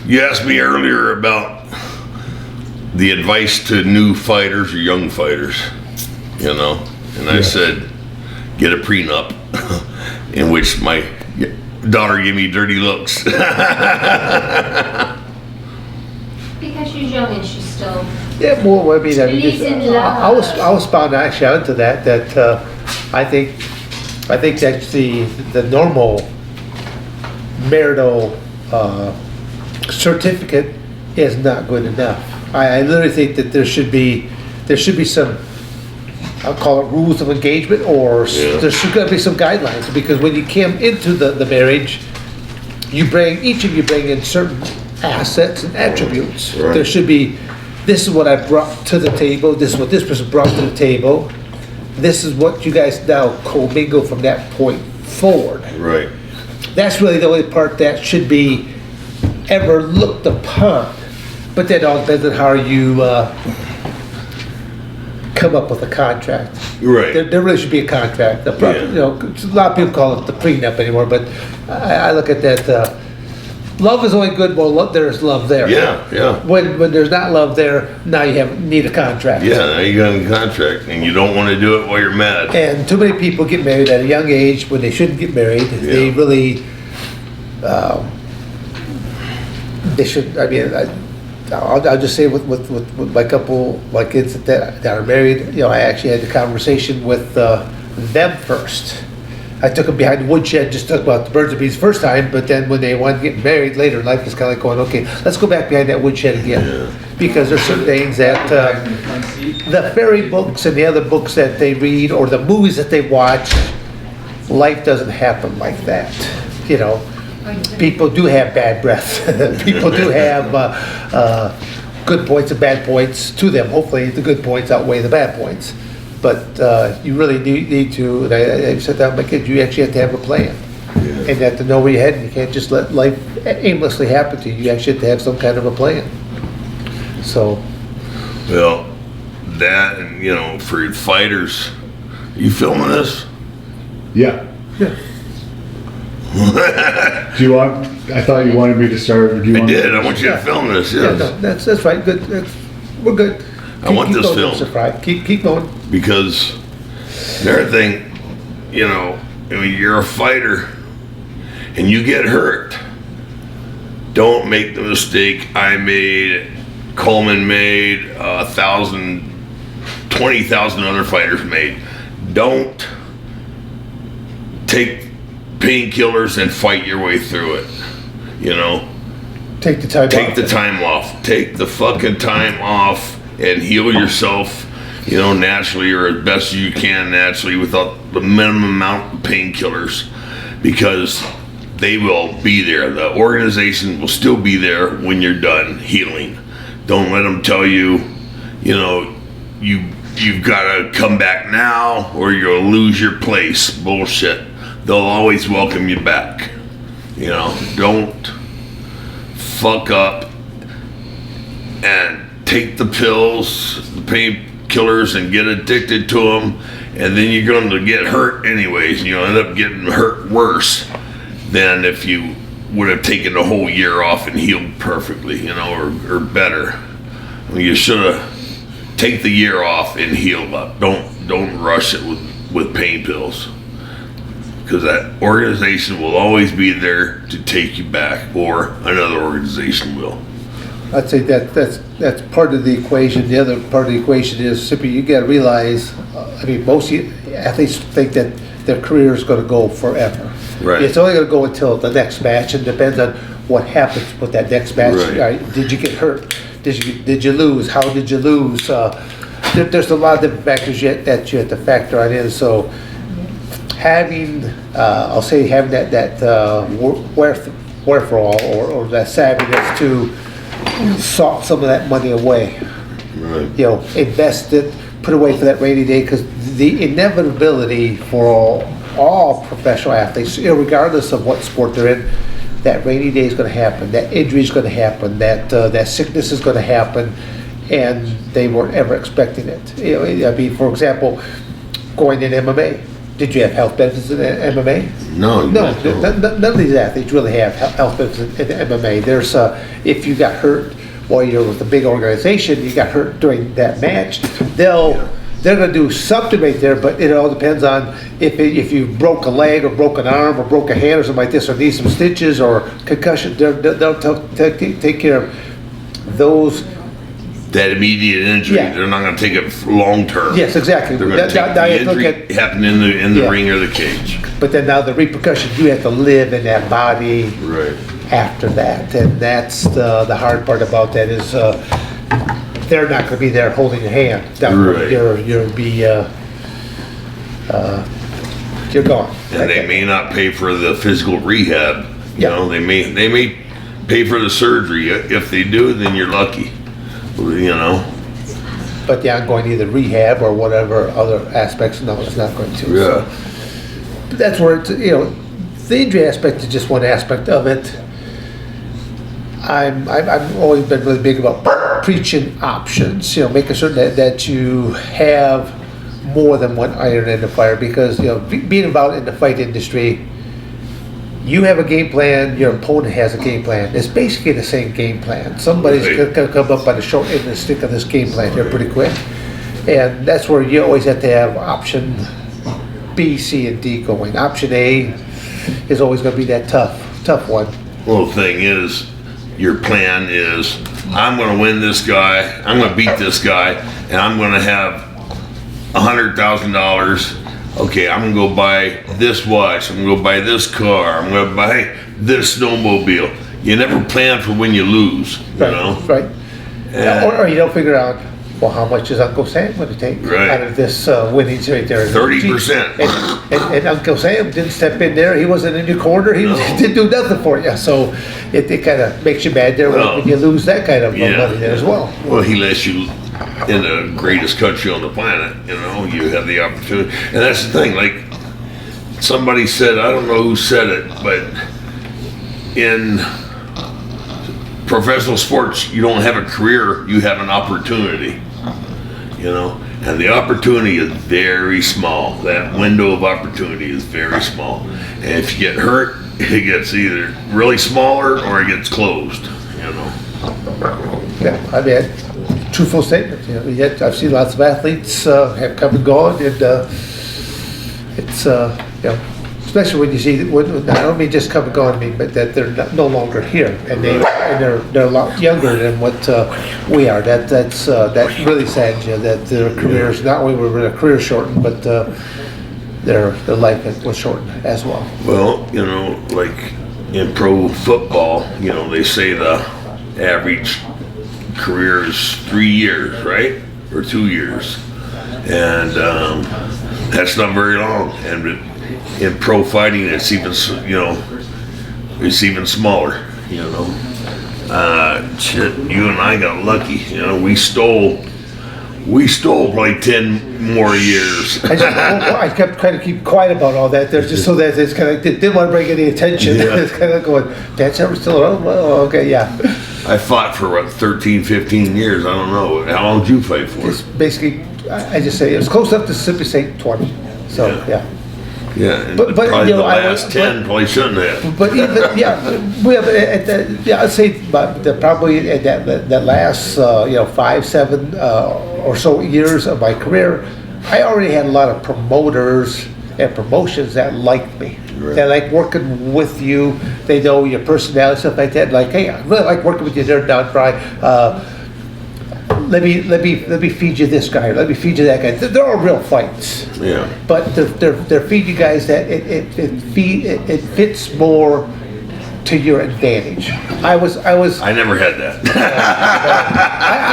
You asked me earlier about the advice to new fighters or young fighters, you know, and I said, get a prenup, in which my daughter gave me dirty looks. Because she's young and she's still. Yeah, well, I mean, I was bound actually onto that. I think that's the normal marital certificate is not good enough. I literally think that there should be some, I'll call it rules of engagement, or there should be some guidelines, because when you come into the marriage, each of you bring in certain assets and attributes. Right. There should be, this is what I brought to the table, this is what this person brought to the table, this is what you guys now commingle from that point forward. Right. That's really the only part that should be ever looked upon. But that all depends on how you come up with a contract. Right. There really should be a contract. You know, a lot of people call it the prenup anymore, but I look at that. Love is only good while there's love there. Yeah. When there's not love there, now you need a contract. Yeah, now you got a contract, and you don't want to do it while you're mad. And too many people get married at a young age when they shouldn't get married. They really, they should. I mean, I'll just say with my couple, my kids that are married. You know, I actually had the conversation with them first. I took them behind the woodshed, just talked about the birds and bees first time, but then when they wanted to get married later in life, it's kind of like going, okay, let's go back behind that woodshed again. Yeah. Because there's certain things that the fairy books and the other books that they read or the movies that they watch, life doesn't happen like that. You know, people do have bad breath. People do have good points and bad points to them. Hopefully the good points outweigh the bad points. But you really need to, and I said that to my kids, you actually have to have a plan. Yeah. And you have to know where you're heading. You can't just let life aimlessly happen to you. You actually have to have some kind of a plan. So. Well, that, and you know, for fighters, you filming this? Yeah. Yeah. Do you want, I thought you wanted me to start, or do you want I want you to film this, yes. Yeah, no, that's right, good, we're good. I want this film. Keep going. Because everything, you know, I mean, you're a fighter and you get hurt. Don't make the mistake I made, Coleman made, 20,000 other fighters made. Don't take painkillers and fight your way through it, you know? Take the time off. Take the time off. Take the fucking time off and heal yourself, you know, naturally, or as best you can naturally without the minimum amount of painkillers, because they will be there. The organization will still be there when you're done healing. Don't let them tell you, you know, you've got to come back now or you'll lose your place. Bullshit. They'll always welcome you back. You know, don't fuck up and take the pills, the painkillers, and get addicted to them, and then you're going to get hurt anyways, and you'll end up getting hurt worse than if you would have taken the whole year off and healed perfectly, you know, or better. I mean, you should have take the year off and heal up. Don't rush it with pain pills, because that organization will always be there to take you back, or another organization will. I'd say that's part of the equation. The other part of the equation is simply you got to realize. I mean, most athletes think that their career is going to go forever. Right. It's only going to go until the next match, and depends on what happens with that next match. Right. Did you get hurt? Did you lose? How did you lose? There's a lot of different factors that you have to factor in. So having, I'll say having that wherewithal or that savviness to salt some of that money away. Right. You know, invest it, put away for that rainy day, because the inevitability for all professional athletes, you know, regardless of what sport they're in, that rainy day is going to happen, that injury is going to happen, that sickness is going to happen, and they weren't ever expecting it. You know, I mean, for example, going in MMA, did you have health benefits in MMA? No, No, none of these athletes really have health benefits in MMA. There's, if you got hurt while you're with a big organization, you got hurt during that match, they're going to do something right there, but it all depends on if you broke a leg or broke an arm or broke a hand or something like this, or need some stitches or concussion. They'll take care of those. That immediate injury, Yeah. they're not going to take it long term. Yes, exactly. They're going to take Now the you have to look injury at- happen in the Yeah. ring or the cage. But then now the repercussions, you have to live in that body Right. after that, and that's the hard part about that is they're not going to be there holding your hand. Right. You're gone. And they may not pay for the physical rehab. You Yeah. know, they may pay for the surgery. If they do, then you're lucky. You know. But the ongoing either rehab or whatever other aspects, no, it's not going to. Yeah. So, but that's where it's, the injury aspect is just one aspect of it. I've always been really big about preaching options, making certain that you have more than one iron in the fire, because being involved in the fight industry, you have a game plan, your opponent has a game plan. It's basically the same game plan. Somebody's Right. going to come up by the short end of the stick of this game plan here pretty quick. And that's where you always have to have option B, C, and D going. Option A is always going to be that tough one. Well, the thing is, your plan is, I'm going to win this guy, I'm going to beat this guy, and I'm going to have $100,000. Okay, I'm going to go buy this watch, I'm going to go buy this car, I'm going to buy this snowmobile. You never plan for when you lose, you know? Right. Yeah. Or you don't figure out, well, how much is Uncle Sam going to take Right. out of this winnings right there? 30%. And Uncle Sam didn't step in there. He wasn't in your corner. He No. didn't do nothing for you. So it kind of makes you mad there Well, when you lose that kind of money there as well. Well, he lets you in the greatest country on the planet, you have the opportunity. And that's the thing, like somebody said, I don't know who said it, but in professional sports, you don't have a career, you have an opportunity, and the opportunity is very small. That window of opportunity is very small. And if you get hurt, it gets either really smaller or it gets closed, Yeah, I mean, truthful statement. Yet I've seen lots of athletes have come and gone, and it's especially when you see I don't mean just come and gone. I mean, but that they're no longer here, and they're a lot younger than what we are. That really saddens you that their careers not only were their career shortened, but their life was shortened as well. Well, like in pro football, they say the average career is 3 years, right? Or 2 years. And that's not very long. And in pro fighting, it's even, it's even smaller, Shit, you and I got lucky, we stole like 10 more years. I kept trying to keep quiet about all that there, just so that it's kind of didn't want to bring any attention. Yeah. It's kind of going, Dad's ever still around? Well, okay, yeah. I fought for 13, 15 years. I don't know. How long did you fight for? It's basically, I just say it was close enough to simply say 20. So yeah. Yeah, and But, probably the I last 10 probably shouldn't have. But even I'd say, but probably at that last 5, 7 or so years of my career, I already had a lot of promoters and promotions that liked me. Right. They like working with you. They know your personality, stuff like that. Like, hey, I really like working with you there down Frye. Let me feed you this guy. Let me feed you that guy. They're all real fights. Yeah. But they're feeding you guys that it fits more to your advantage. I never had that.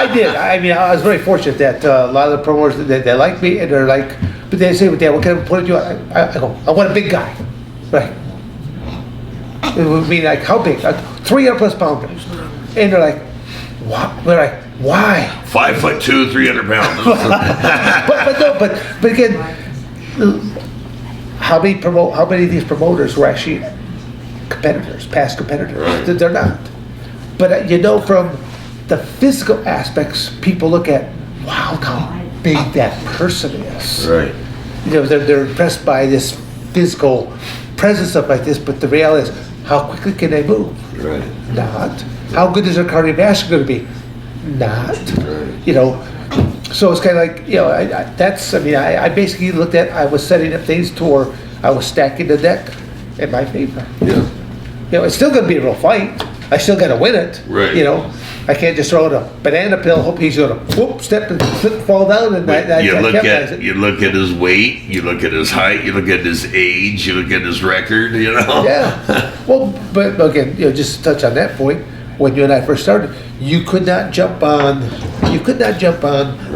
I did. I mean, I was very fortunate that a lot of the promoters they like me, and they're like, but they say, "Dad, what kind of opponent do you want?" I go, "I want a big guy." Right. It would mean like how big? 300+ pounders. And they're like, "What?" We're like, "Why?" 5'2", 300 pounds. but again, how many of these promoters were actually competitors, past competitors? Right. They're not. But from the physical aspects, people look at, wow, look how big that person is. Right. they're impressed by this physical presence, stuff like this, but the reality is, how quickly can they move? Right. Not. How good is their cardiovascular going to be? Not. Right. So it's kind of like, I basically looked at, I was setting up things to where I was stacking the deck in my favor. Yeah. It's still going to be a real fight. I still got to win it. Right. I can't just throw out a banana peel, hope he's going to step and slip, fall down, and You look at his weight, you look at his height, you look at his age, you look at his record. Yeah. Well, but again, just to touch on that point, when you and I first started, you could not jump on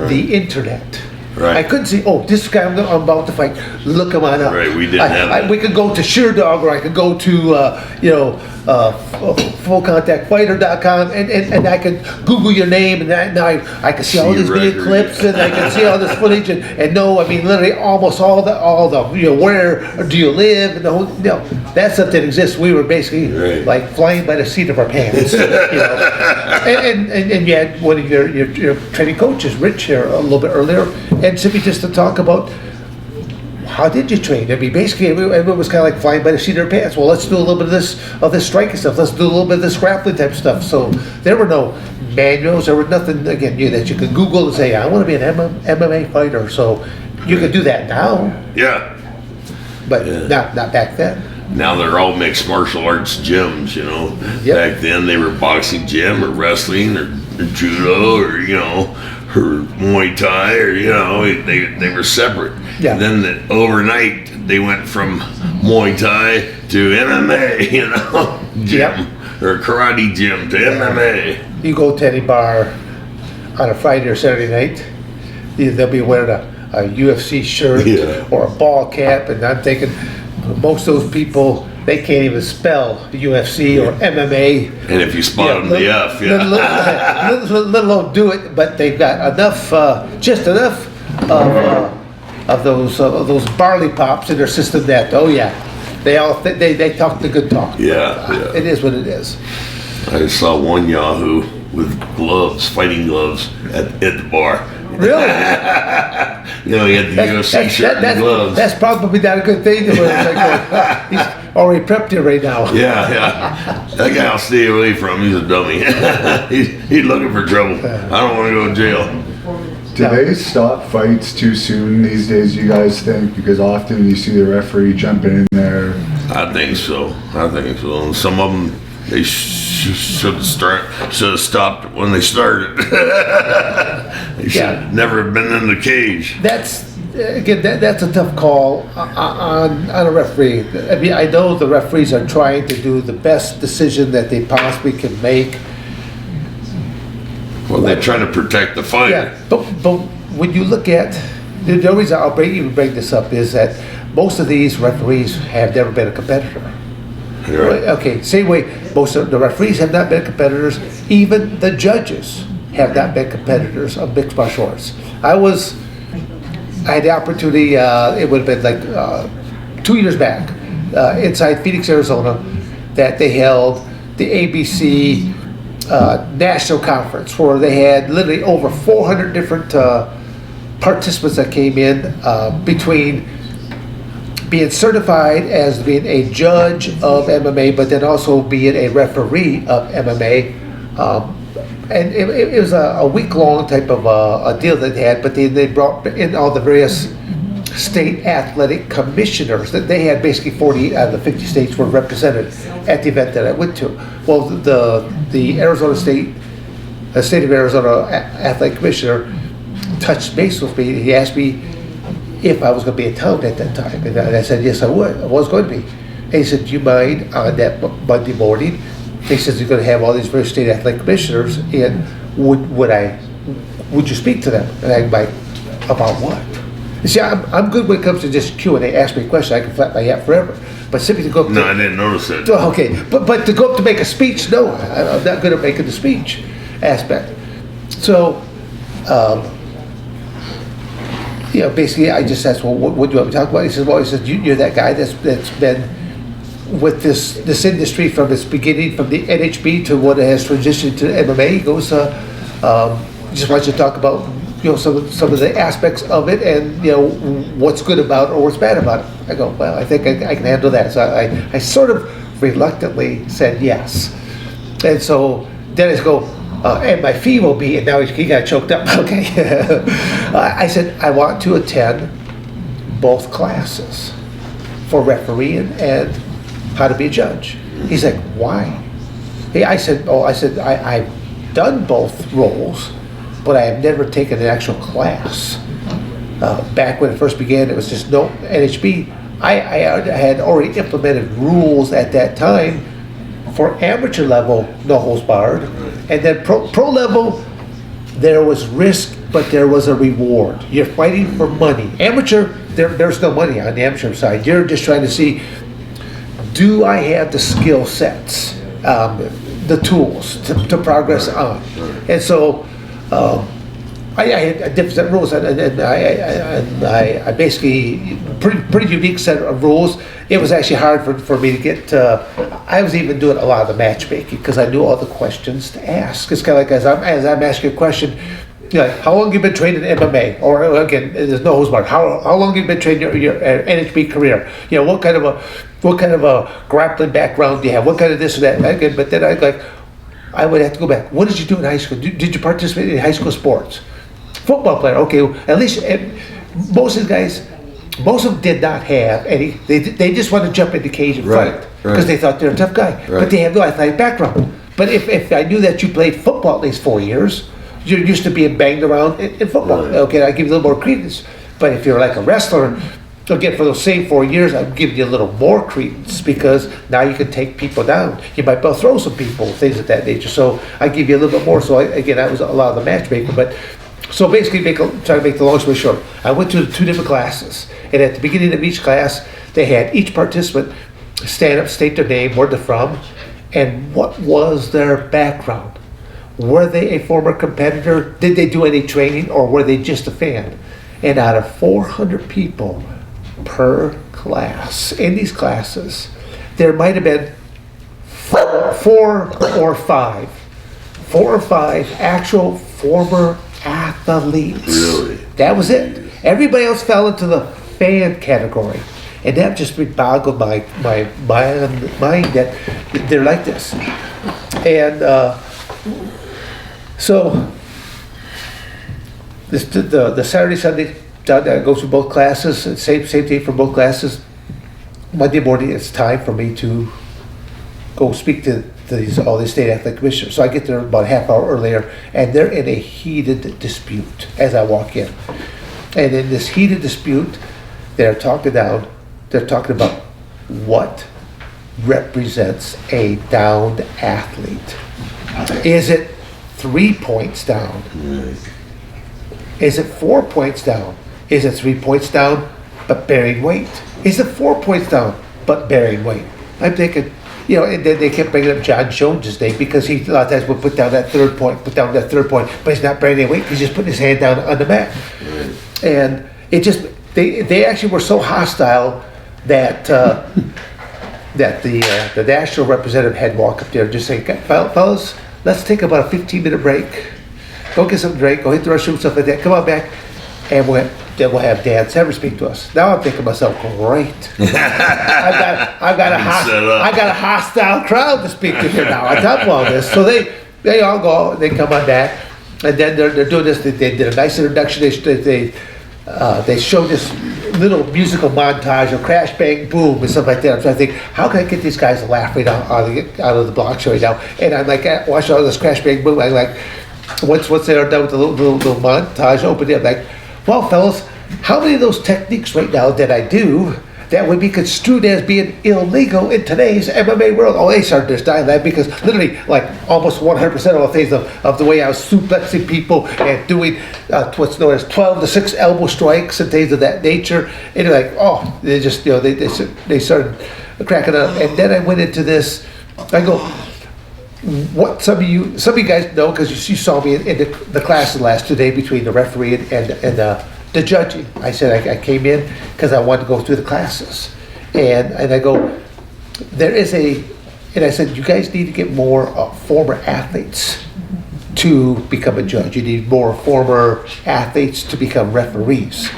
the internet. Right. I couldn't say, oh, this guy I'm about to fight, look him on up. Right, we didn't have that. We could go to SureDog, or I could go to, fullcontactfighter.com, and I could Google your name, and now I can see all these video clips, and I can see all this footage, and know, literally almost all the, where do you live, and the whole, that stuff that exists. We were basically like flying by the seat of our pants, and you had one of your training coaches, Rich, here a little bit earlier, and simply just to talk about, how did you train? Basically, everyone was kind of like flying by the seat of their pants. Well, let's do a little bit of this striking stuff. Let's do a little bit of this grappling type stuff. So there were no manuals. There was nothing, again, that you could Google and say, I want to be an MMA fighter. So you could do that now. Yeah. But not back then. Now they're all mixed martial arts gyms, Yep. Back then they were boxing gym or wrestling or judo or, or Muay Thai or, they were separate. Yeah. And then overnight they went from Muay Thai to MMA, gym or karate gym to MMA. You go to any bar on a Friday or Saturday night, they'll be wearing a UFC shirt or a ball cap, and I'm thinking most of those people, they can't even spell UFC or MMA. And if you spot them, the F, let alone do it, but they've got enough, just enough of those barley pops in their system that, they talk the good talk. Yeah. It is what it is. I saw one Yahoo with gloves, fighting gloves, at the bar. Really? He had the UFC shirt and gloves. That's probably not a good thing. He's already prepped you right now. Yeah. That guy I'll stay away from. He's a dummy. he's looking for trouble. I don't want to go to jail. Do they stop fights too soon these days, you guys think? Because often you see the referee jumping in there. I think so. And some of them, they should have stopped when they started. They should have never been in the cage. That's a tough call on a referee. I know the referees are trying to do the best decision that they possibly can make. Well, they're trying to protect the fighter. Yeah, but when you look at, the only reason I'll even bring this up is that most of these referees have never been a competitor. Right. Okay, same way most of the referees have not been competitors. Even the judges have not been competitors of mixed martial arts. I had the opportunity, it would have been like 2 years back, inside Phoenix, Arizona, that they held the ABC national conference, where they had literally over 400 different participants that came in, between being certified as being a judge of MMA, but then also being a referee of MMA. And it was a week-long type of a deal that they had, but they brought in all the various state athletic commissioners. That they had basically 40 out of the 50 states were represented at the event that I went to. Well, the Arizona State, the state of Arizona athletic commissioner touched base with me. He asked me if I was going to be in town at that time, and I said yes, I would. I was going to be. And he said, "Do you mind on that Monday morning?" He says, "You're going to have all these various state athletic commissioners, and would you speak to them?" And I'm like, "About what?" You see, I'm good when it comes to just Q&A. Ask me a question, I can flap my hat forever. But simply to go up No, I didn't notice that. Okay, but to go up to make a speech, no, I'm not good at making the speech aspect. So, basically, I just asked, well, what do you want me to talk about? He says, you're that guy that's been with this industry from its beginning, from the NHB to what it has transitioned to MMA. He goes, just want you to talk about some of the aspects of it, and what's good about it or what's bad about it. I go, well, I think I can handle that. So I sort of reluctantly said yes, and so then I go, and my fee will be, and now he got choked up. Okay, I said I want to attend both classes for refereeing and how to be a judge. He's like, why? I said, I've done both roles, but I have never taken an actual class. Back when it first began, it was just no NHB. I had already implemented rules at that time for amateur level, no holds barred, and then pro level, there was risk, but there was a reward. You're fighting for money. Amateur, there's no money on the amateur side. You're just trying to see, do I have the skill sets, the tools to progress on? And so I had different rules, and I basically pretty unique set of rules. It was actually hard for me to get. I was even doing a lot of the matchmaking because I knew all the questions to ask. It's kind of like as I'm asking a question, how long have you been trained in MMA? Or again, there's no hose bar. How long have you been trained your NHB career? What kind of a grappling background do you have? What kind of this or that? Again, but then I would have to go back. What did you do in high school? Did you participate in high school sports? Football player. Okay, at least most of the guys, most of them did not have any. They just want to jump in the cage and fight because they thought they're a tough guy, but they have no athletic background. But if I knew that you played football at least 4 years, you're used to being banged around in football. Okay, I give you a little more credence. But if you're like a wrestler, again, for those same 4 years, I'm giving you a little more credence because now you can take people down. You might both throw some people, things of that nature. So I give you a little bit more. So that was a lot of the matchmaking. But so basically, try to make the long story short, I went to 2 different classes, and at the beginning of each class, they had each participant stand up, state their name, where they're from, and what was their background. Were they a former competitor? Did they do any training, or were they just a fan? And out of 400 people per class in these classes, there might have been four or five actual former athletes. Really? That was it. Everybody else fell into the fan category, and that just boggled my mind that they're like this. And so the Saturday, Sunday, I go through both classes. Same day for both classes. Monday morning, it's time for me to go speak to all these state athletic commissioners. So I get there about a half hour earlier, and they're in a heated dispute as I walk in. And in this heated dispute, they're talking about what represents a downed athlete. Is it 3 points down? Is it 4 points down? Is it 3 points down but bearing weight? Is it 4 points down but bearing weight? I'm thinking, and then they kept bringing up John Jones' name because he a lot of times would put down that third point, but he's not bearing any weight. He's just putting his hand down on the mat. And it just, they actually were so hostile that the national representative had walked up there and just say, fellas, let's take about a 15-minute break. Go get something to drink, go hit the restroom, stuff like that. Come on back, and then we'll have Dan Severn speak to us. Now I'm thinking to myself, great. I've got a hostile crowd to speak to here now. On top of all this, so they all go, they come on back, and then they're doing this. They did a nice introduction. They showed this little musical montage of crash, bang, boom, and stuff like that. So I think, how can I get these guys to laugh right out of the block show right now? And I'm like, watching all this crash, bang, boom. I'm like, once they're done with the little montage, open it. I'm like, well, fellas, how many of those techniques right now that I do that would be construed as being illegal in today's MMA world? Oh, they started to die that because literally, like almost 100% of the things of the way I was suplexing people and doing what's known as 12 to 6 elbow strikes and things of that nature. And they're like, oh, they just, they started cracking up. And then I went into this. I go, what some of you guys know, because you saw me in the class the last 2 days between the referee and the judging. I said I came in because I wanted to go through the classes, and I go, and I said, you guys need to get more former athletes to become a judge. You need more former athletes to become referees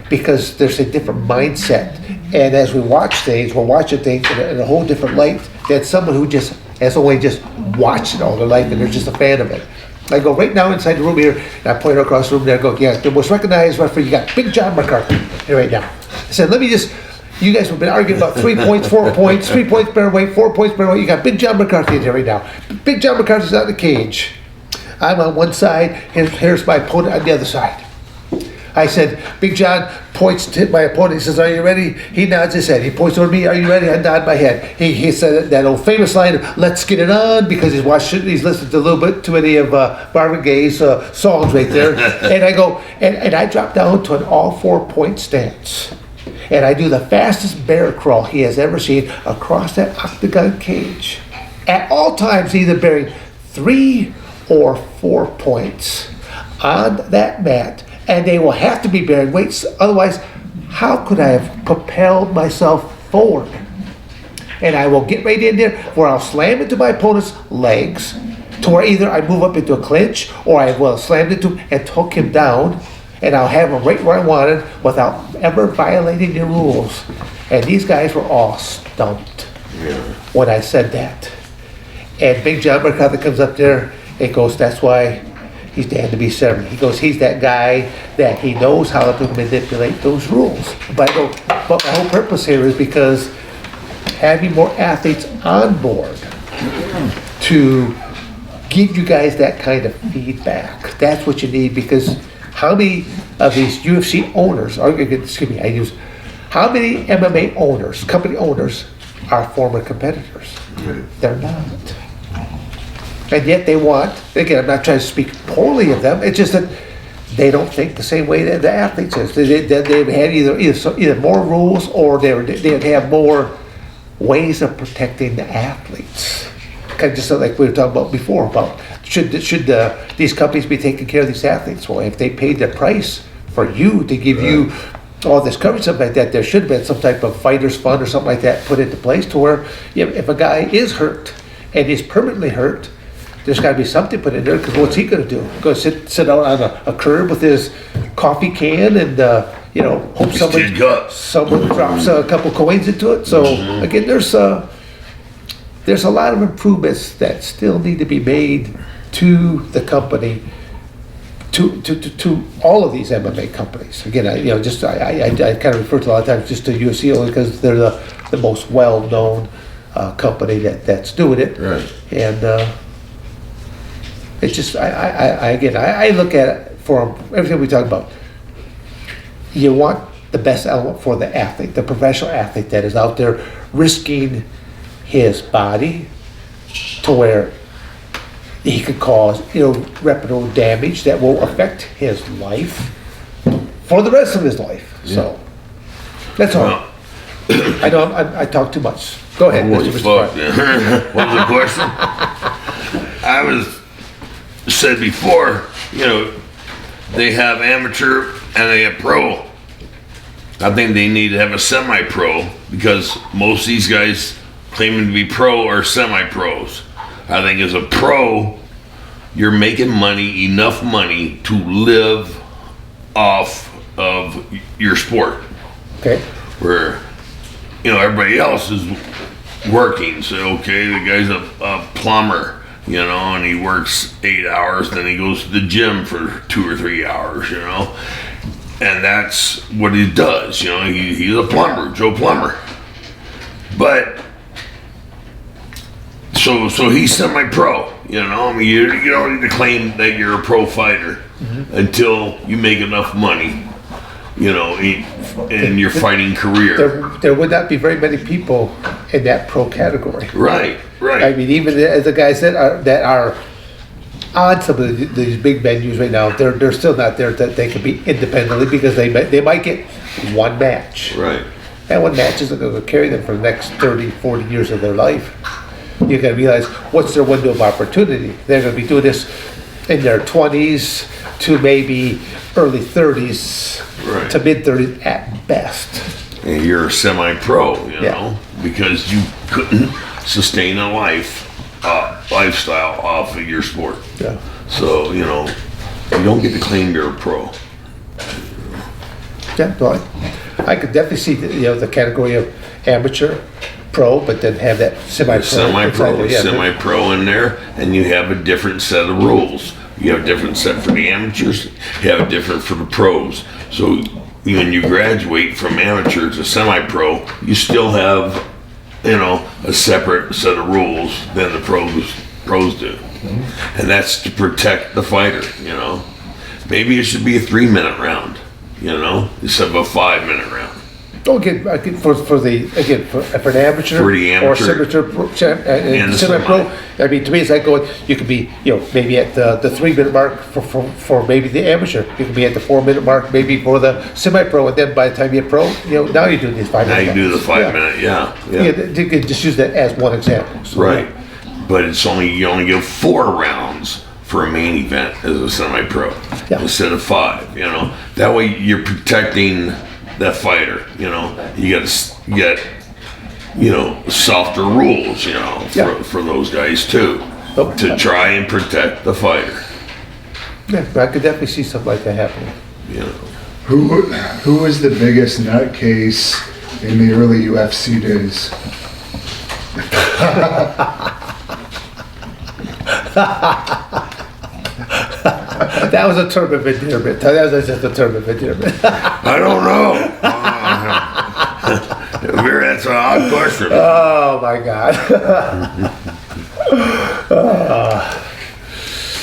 because there's a different mindset. And as we watch things, we're watching things in a whole different light than someone who just has only just watched it all their life and they're just a fan of it. I go right now inside the room here, and I point across the room there, I go, yeah, the most recognized referee, you got Big John McCarthy here right now. I said, let me just, you guys have been arguing about 3 points, 4 points, 3 points better weight, 4 points better weight. You got Big John McCarthy in here right now. Big John McCarthy's out in the cage. I'm on one side, here's my opponent on the other side. I said, Big John points to my opponent. He says, are you ready? He nods his head. He points over me. Are you ready? I nod my head. He said that old famous line, let's get it on, because he's listened to a little bit too many of Marvin Gaye's songs right there. And I go, and I drop down to an all 4 point stance. And I do the fastest bear crawl he has ever seen across that octagon cage. At all times, either bearing 3 or 4 points on that mat. And they will have to be bearing weights, otherwise, how could I have propelled myself forward? And I will get right in there where I'll slam into my opponent's legs to where either I move up into a clinch or I will slam into him and hook him down, and I'll have him right where I want him without ever violating the rules. And these guys were all stumped when I said that. And Big John McCarthy comes up there and goes, that's why he's damned to be Severn. He goes, he's that guy that he knows how to manipulate those rules. But my whole purpose here is because having more athletes on board to give you guys that kind of feedback. That's what you need, because how many of these UFC owners, how many MMA owners, company owners, are former competitors? They're not. And yet they want, again, I'm not trying to speak poorly of them, it's just that they don't think the same way that the athletes is. They've had either more rules or they'd have more ways of protecting the athletes. Kind of just like we were talking about before, about should these companies be taking care of these athletes? Well, if they paid the price for you to give you all this coverage, something like that, there should have been some type of fighters fund or something like that put into place to where if a guy is hurt and is permanently hurt, there's got to be something put in there, because what's he going to do? Go sit out on a curb with his coffee can and hope someone drops a couple coins into it. So again, there's a lot of improvements that still need to be made to the company, to all of these MMA companies. Again, I kind of refer to a lot of times just to UFC only because they're the most well-known company that's doing it. Right. And it's just I look at it for everything we talk about. You want the best element for the athlete, the professional athlete that is out there risking his body to where he could cause irreparable damage that will affect his life for the rest of his life. Yeah. So that's all. I know I talk too much. Go ahead. What was the question? I was said before, they have amateur and they have pro. I think they need to have a semi-pro, because most of these guys claiming to be pro are semi-pros. I think as a pro, you're making enough money to live off of your sport. Okay. Where, everybody else is working. So, okay, the guy's a plumber, and he works 8 hours, then he goes to the gym for 2 or 3 hours, and that's what he does. He's a plumber, Joe Plumber. But so he's semi-pro. You don't need to claim that you're a pro fighter until you make enough money, in your fighting career. There would not be very many people in that pro category. Right. I mean, even the guys that are on some of these big venues right now, they're still not there that they can be independently, because they might get one match. Right. That one match isn't going to carry them for the next 30, 40 years of their life. You got to realize what's their window of opportunity. They're going to be doing this in their 20s to maybe early 30s to mid 30s at best. And you're a semi-pro, because you couldn't sustain a lifestyle off of your sport. Yeah. So, you know, you don't get to claim you're a pro. Yeah, well, I could definitely see, the category of amateur, pro, but then have that semi-pro. Semi-pro in there, and you have a different set of rules. You have a different set for the amateurs, you have a different for the pros. So when you graduate from amateur to semi-pro, you still have, a separate set of rules than the pros do. Mm-hmm. And that's to protect the fighter, Maybe it should be a 3-minute round, instead of a 5-minute round. Okay, for an amateur, For the or amateur. semi-pro, I mean, to me, it's like going, you could be, maybe at the 3-minute mark for maybe the amateur. You could be at the 4-minute mark, maybe for the semi-pro, and then by the time you're pro, now you're doing these 5 minutes. Now you do the 5-minute, yeah. You could just use that as one example. So, right, but you only give 4 rounds for a main event as a semi-pro instead of 5. That way you're protecting that fighter. You get softer rules, for those guys too, to try and protect the fighter. Yeah, I could definitely see something like that happening. Who was the biggest nutcase in the early UFC days? That was a term of endearment. That was just a term of endearment. I don't know. That's an odd question. Oh my God.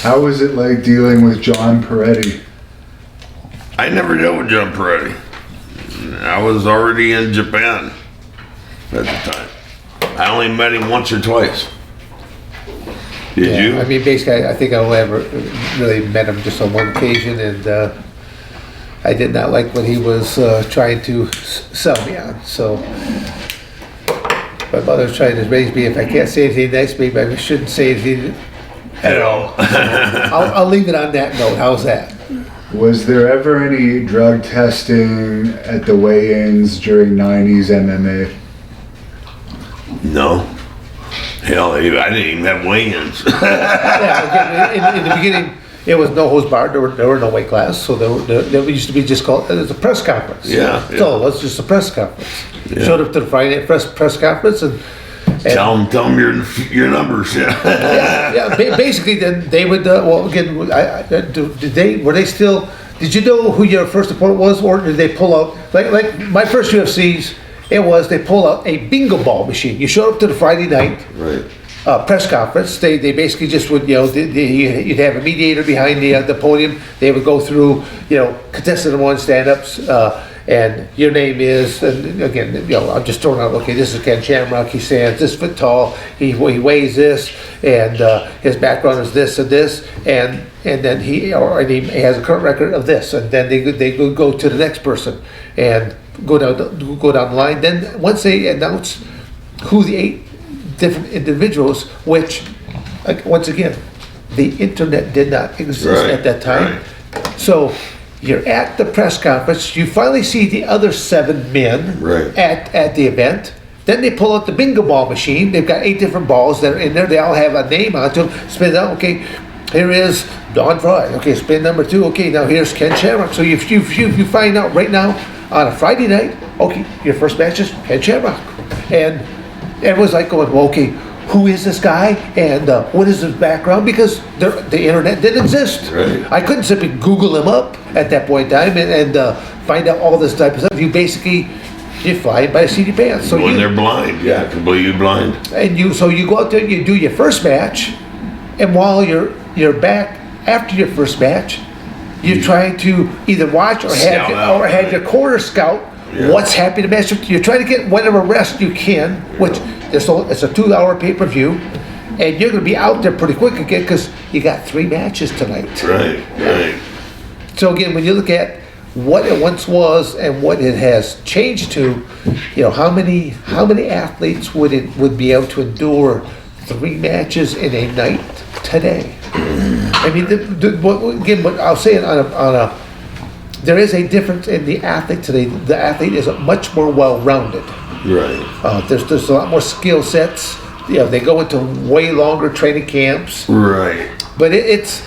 How was it like dealing with John Peretti? I never dealt with John Peretti. I was already in Japan at the time. I only met him once or twice. Did you? I mean, basically, I think I only ever really met him just on one occasion, and I did not like what he was trying to sell me on. So my mother's trying to raise me. If I can't say anything nice, maybe I shouldn't say anything at all. I'll leave it on that note. How's that? Was there ever any drug testing at the weigh-ins during 90s MMA? No. Hell, I didn't even have weigh-ins. In the beginning, it was no hose barred. There were no weight class, so there used to be just called it was a press conference. Yeah. So it's just a press conference. Yeah. Showed up to the Friday night press conference and tell them your numbers. Yeah. Basically, then they would. Well, again, were they still? Did you know who your first opponent was, or did they pull out like my first UFCs? It was they pull out a bingo ball machine. You showed up to the Friday night press conference. They basically just would you'd have a mediator behind the podium. They would go through contestant one stand-ups and your name is, and again I'm just throwing out, okay, this is Ken Shamrock. He stands this foot tall. He weighs this, and his background is this and this, and then he has a current record of this, and then they go to the next person and go down the line. Then once they announce who the 8 different individuals, which once again the internet did not exist at that time, so you're at the press conference, you finally see the other 7 men at the event. Then they pull out the bingo ball machine. They've got 8 different balls that are in there. They all have a name on them. Spin it out. Okay, here is Don Frye. Okay, spin number 2. Okay, now here's Ken Shamrock. So you find out right now on a Friday night, okay, your first match is Ken Shamrock. And everyone's like going, well, okay, who is this guy and what is his background? Because the internet didn't exist. I couldn't simply Google him up at that point in time and find out all this type of stuff. You fly by the seat of your pants. So when they're blind, completely blind. And you go out there and you do your first match, and while you're back after your first match, you're trying to either watch or have your corner scout what's happening in the match. You're trying to get whatever rest you can, which it's a 2-hour pay-per-view, and you're going to be out there pretty quick again because you got 3 matches tonight. Right. So again, when you look at what it once was and what it has changed to, how many athletes would be able to endure 3 matches in a night today? I mean, again, what I'll say there is a difference in the athlete today. The athlete is much more well-rounded. There's a lot more skill sets. They go into way longer training camps. Right. But it's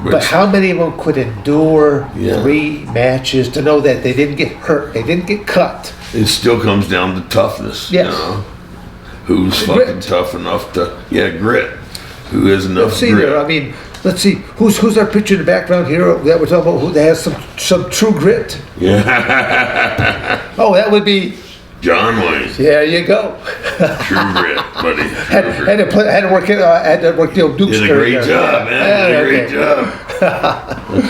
But how many of them could endure Yeah. 3 matches to know that they didn't get hurt, they didn't get cut? It still comes down to toughness. Yes. You know? Who's Grit. fucking tough enough to, grit. Who has enough See grit. there, I mean, let's see, who's our picture in the background here that we're talking about, who has some true grit? Yeah. Oh, that would be, John Wayne. there you go. True grit, buddy. Had True grit. to work it, Duke's Did a turn great there. job, man. Did a great okay. job.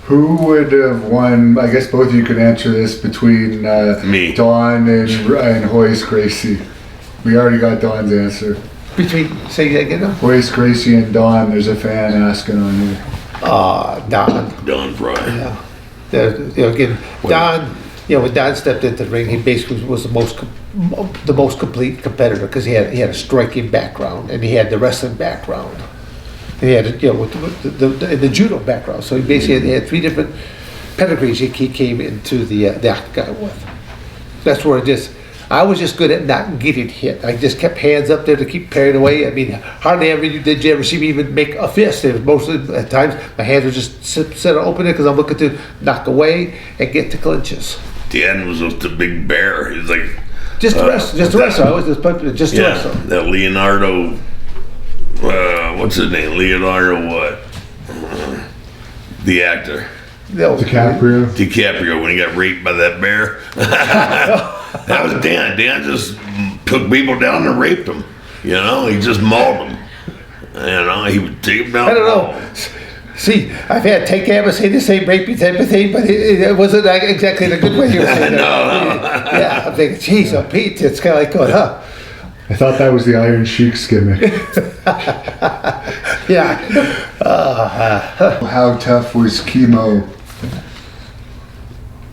Who would have won? I guess both of you can answer this between Me. Don and Hoist Gracie. We already got Don's answer. Between, say that again, Hoist Gracie and Don. There's a fan asking on you. Don. Don Frye. Yeah. Again, Don, when Don stepped into the ring, he basically was the most complete competitor because he had a striking background and he had the wrestling background. He had with the judo background. So he basically had 3 different pedigrees he came into the octagon with. That's where I was just good at not getting hit. I just kept hands up there to keep parrying away. I mean, hardly ever did you ever see me even make a fist. It was mostly, at times, my hands were just set open because I'm looking to knock away and get to clinches. Dan was with the big bear. He's like, Just to wrestle. Just to wrestle. I was just to wrestle. that Leonardo, what's his name? Leonardo what? The actor. DiCaprio when he got raped by that bear. That was Dan. Dan just took people down and raped them. He just mauled them. He would take them down. I don't know. See, I've had Takayama say the same rapey type of thing, but it wasn't exactly the good way you were saying it. No. Yeah, I'm thinking, geez, Pete, it's kind of like going, huh? I thought that was the Iron Sheik's gimmick. Yeah. How tough was Chemo?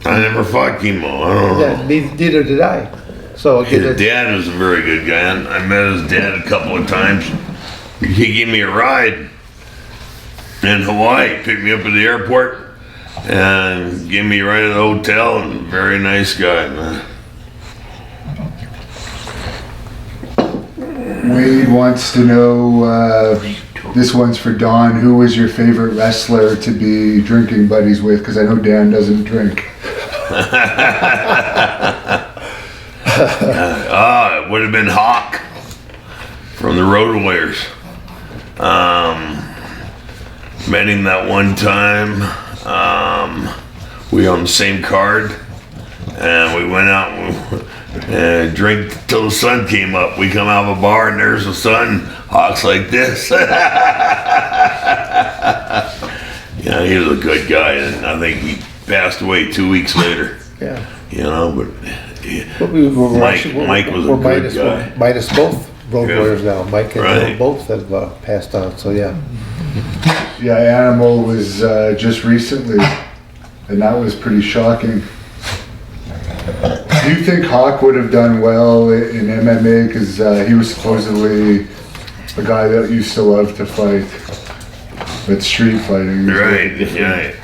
I never fought Chemo. I don't know. Yeah, neither did I. So again, His dad was a very good guy. I met his dad a couple of times. He gave me a ride in Hawaii, picked me up at the airport, and gave me a ride to the hotel. And very nice guy, man. Wade wants to know, this one's for Don, who was your favorite wrestler to be drinking buddies with? Because I know Dan doesn't drink. It would have been Hawk from the Road Warriors. Met him that one time. We were on the same card, and we went out and drank till the sun came up. We come out of a bar, and there's the sun. Hawk's like this. He was a good guy, and I think he passed away 2 weeks later. yeah. But Mike was a good guy. Minus both Road Yeah. Warriors now. Mike and Right. both have passed on. So yeah. Yeah, Animal was just recently, and that was pretty shocking. Do you think Hawk would have done well in MMA? Because he was supposedly a guy that used to love to fight. But street fighting. Right, right.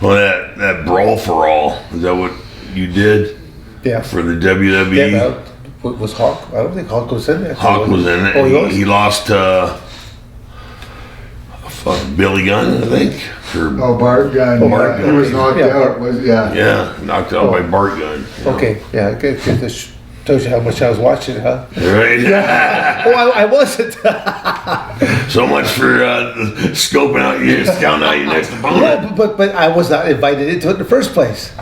Well, that brawl for all, is that what you did Yeah. for the WWE? Yeah, was Hawk? I don't think Hawk was in there. Hawk was in it. Oh, he and was? he lost to Billy Gunn, I think. Or, Bart Gunn. Bart He was knocked Yeah, out. yeah, knocked out by Bart Gunn. Okay, yeah, okay. This tells you how much I was watching, huh? Right? Oh, I wasn't. So much for scouting out your next opponent. No, but I was not invited into it in the first place.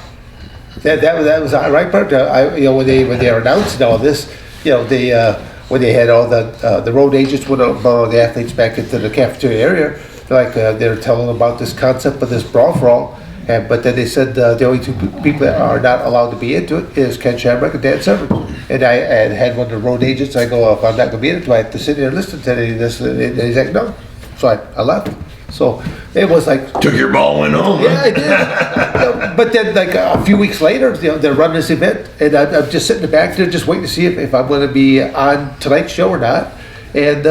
That was the right part. When they were announcing all this, when they had all the road agents brought all the athletes back into the cafeteria area, they were telling them about this concept of this brawl for all. But then they said the only 2 people that are not allowed to be into it is Ken Shamrock and Dan Severn. And I had one of the road agents. I go, if I'm not going to be in it, do I have to sit here and listen to any of this? And he's like, no. So I left. So it was like, Took your ball, went home. yeah, I did. But then, like a few weeks later, they're running this event, and I'm just sitting in the back there, just waiting to see if I'm going to be on tonight's show or not. And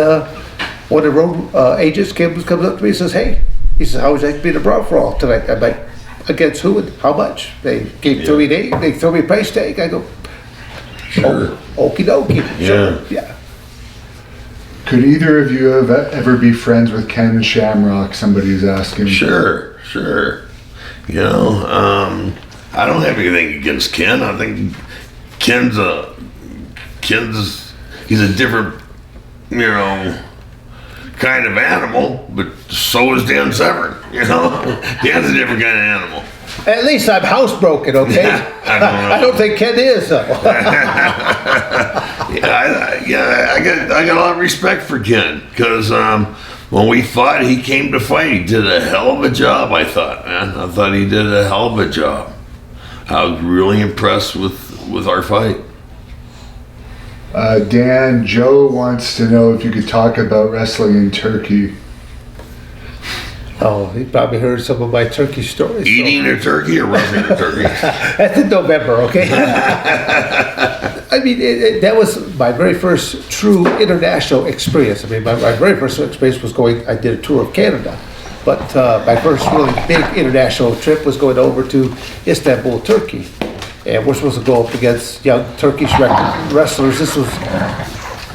one of the road agents comes up to me and says, "Hey," he says, "How would you like to be in the brawl for all tonight?" I'm like, "Against who and how much?" They throw me a name, they throw me a price tag. I go, Sure. "Okie dokie." Yeah. Sure. Yeah. Could either of you ever be friends with Ken Shamrock? Somebody's asking. Sure. You know, I don't have anything against Ken. I think he's a different, you know, kind of animal, but so is Dan Severn. You know, Dan's a different kind of animal. At least I'm housebroken, okay? I don't think Ken is, though. I got a lot of respect for Ken because when we fought, he came to fight. He did a hell of a job. I thought he did a hell of a job. I was really impressed with our fight. Dan, Joe wants to know if you could talk about wrestling in Turkey. Oh, he probably heard some of my turkey stories. Eating a turkey or wrestling a turkey? That's in November, okay? I mean, that was my very first true international experience. I mean, my very first experience was I did a tour of Canada. But my first really big international trip was going over to Istanbul, Turkey. And we're supposed to go up against young Turkish wrestlers. This was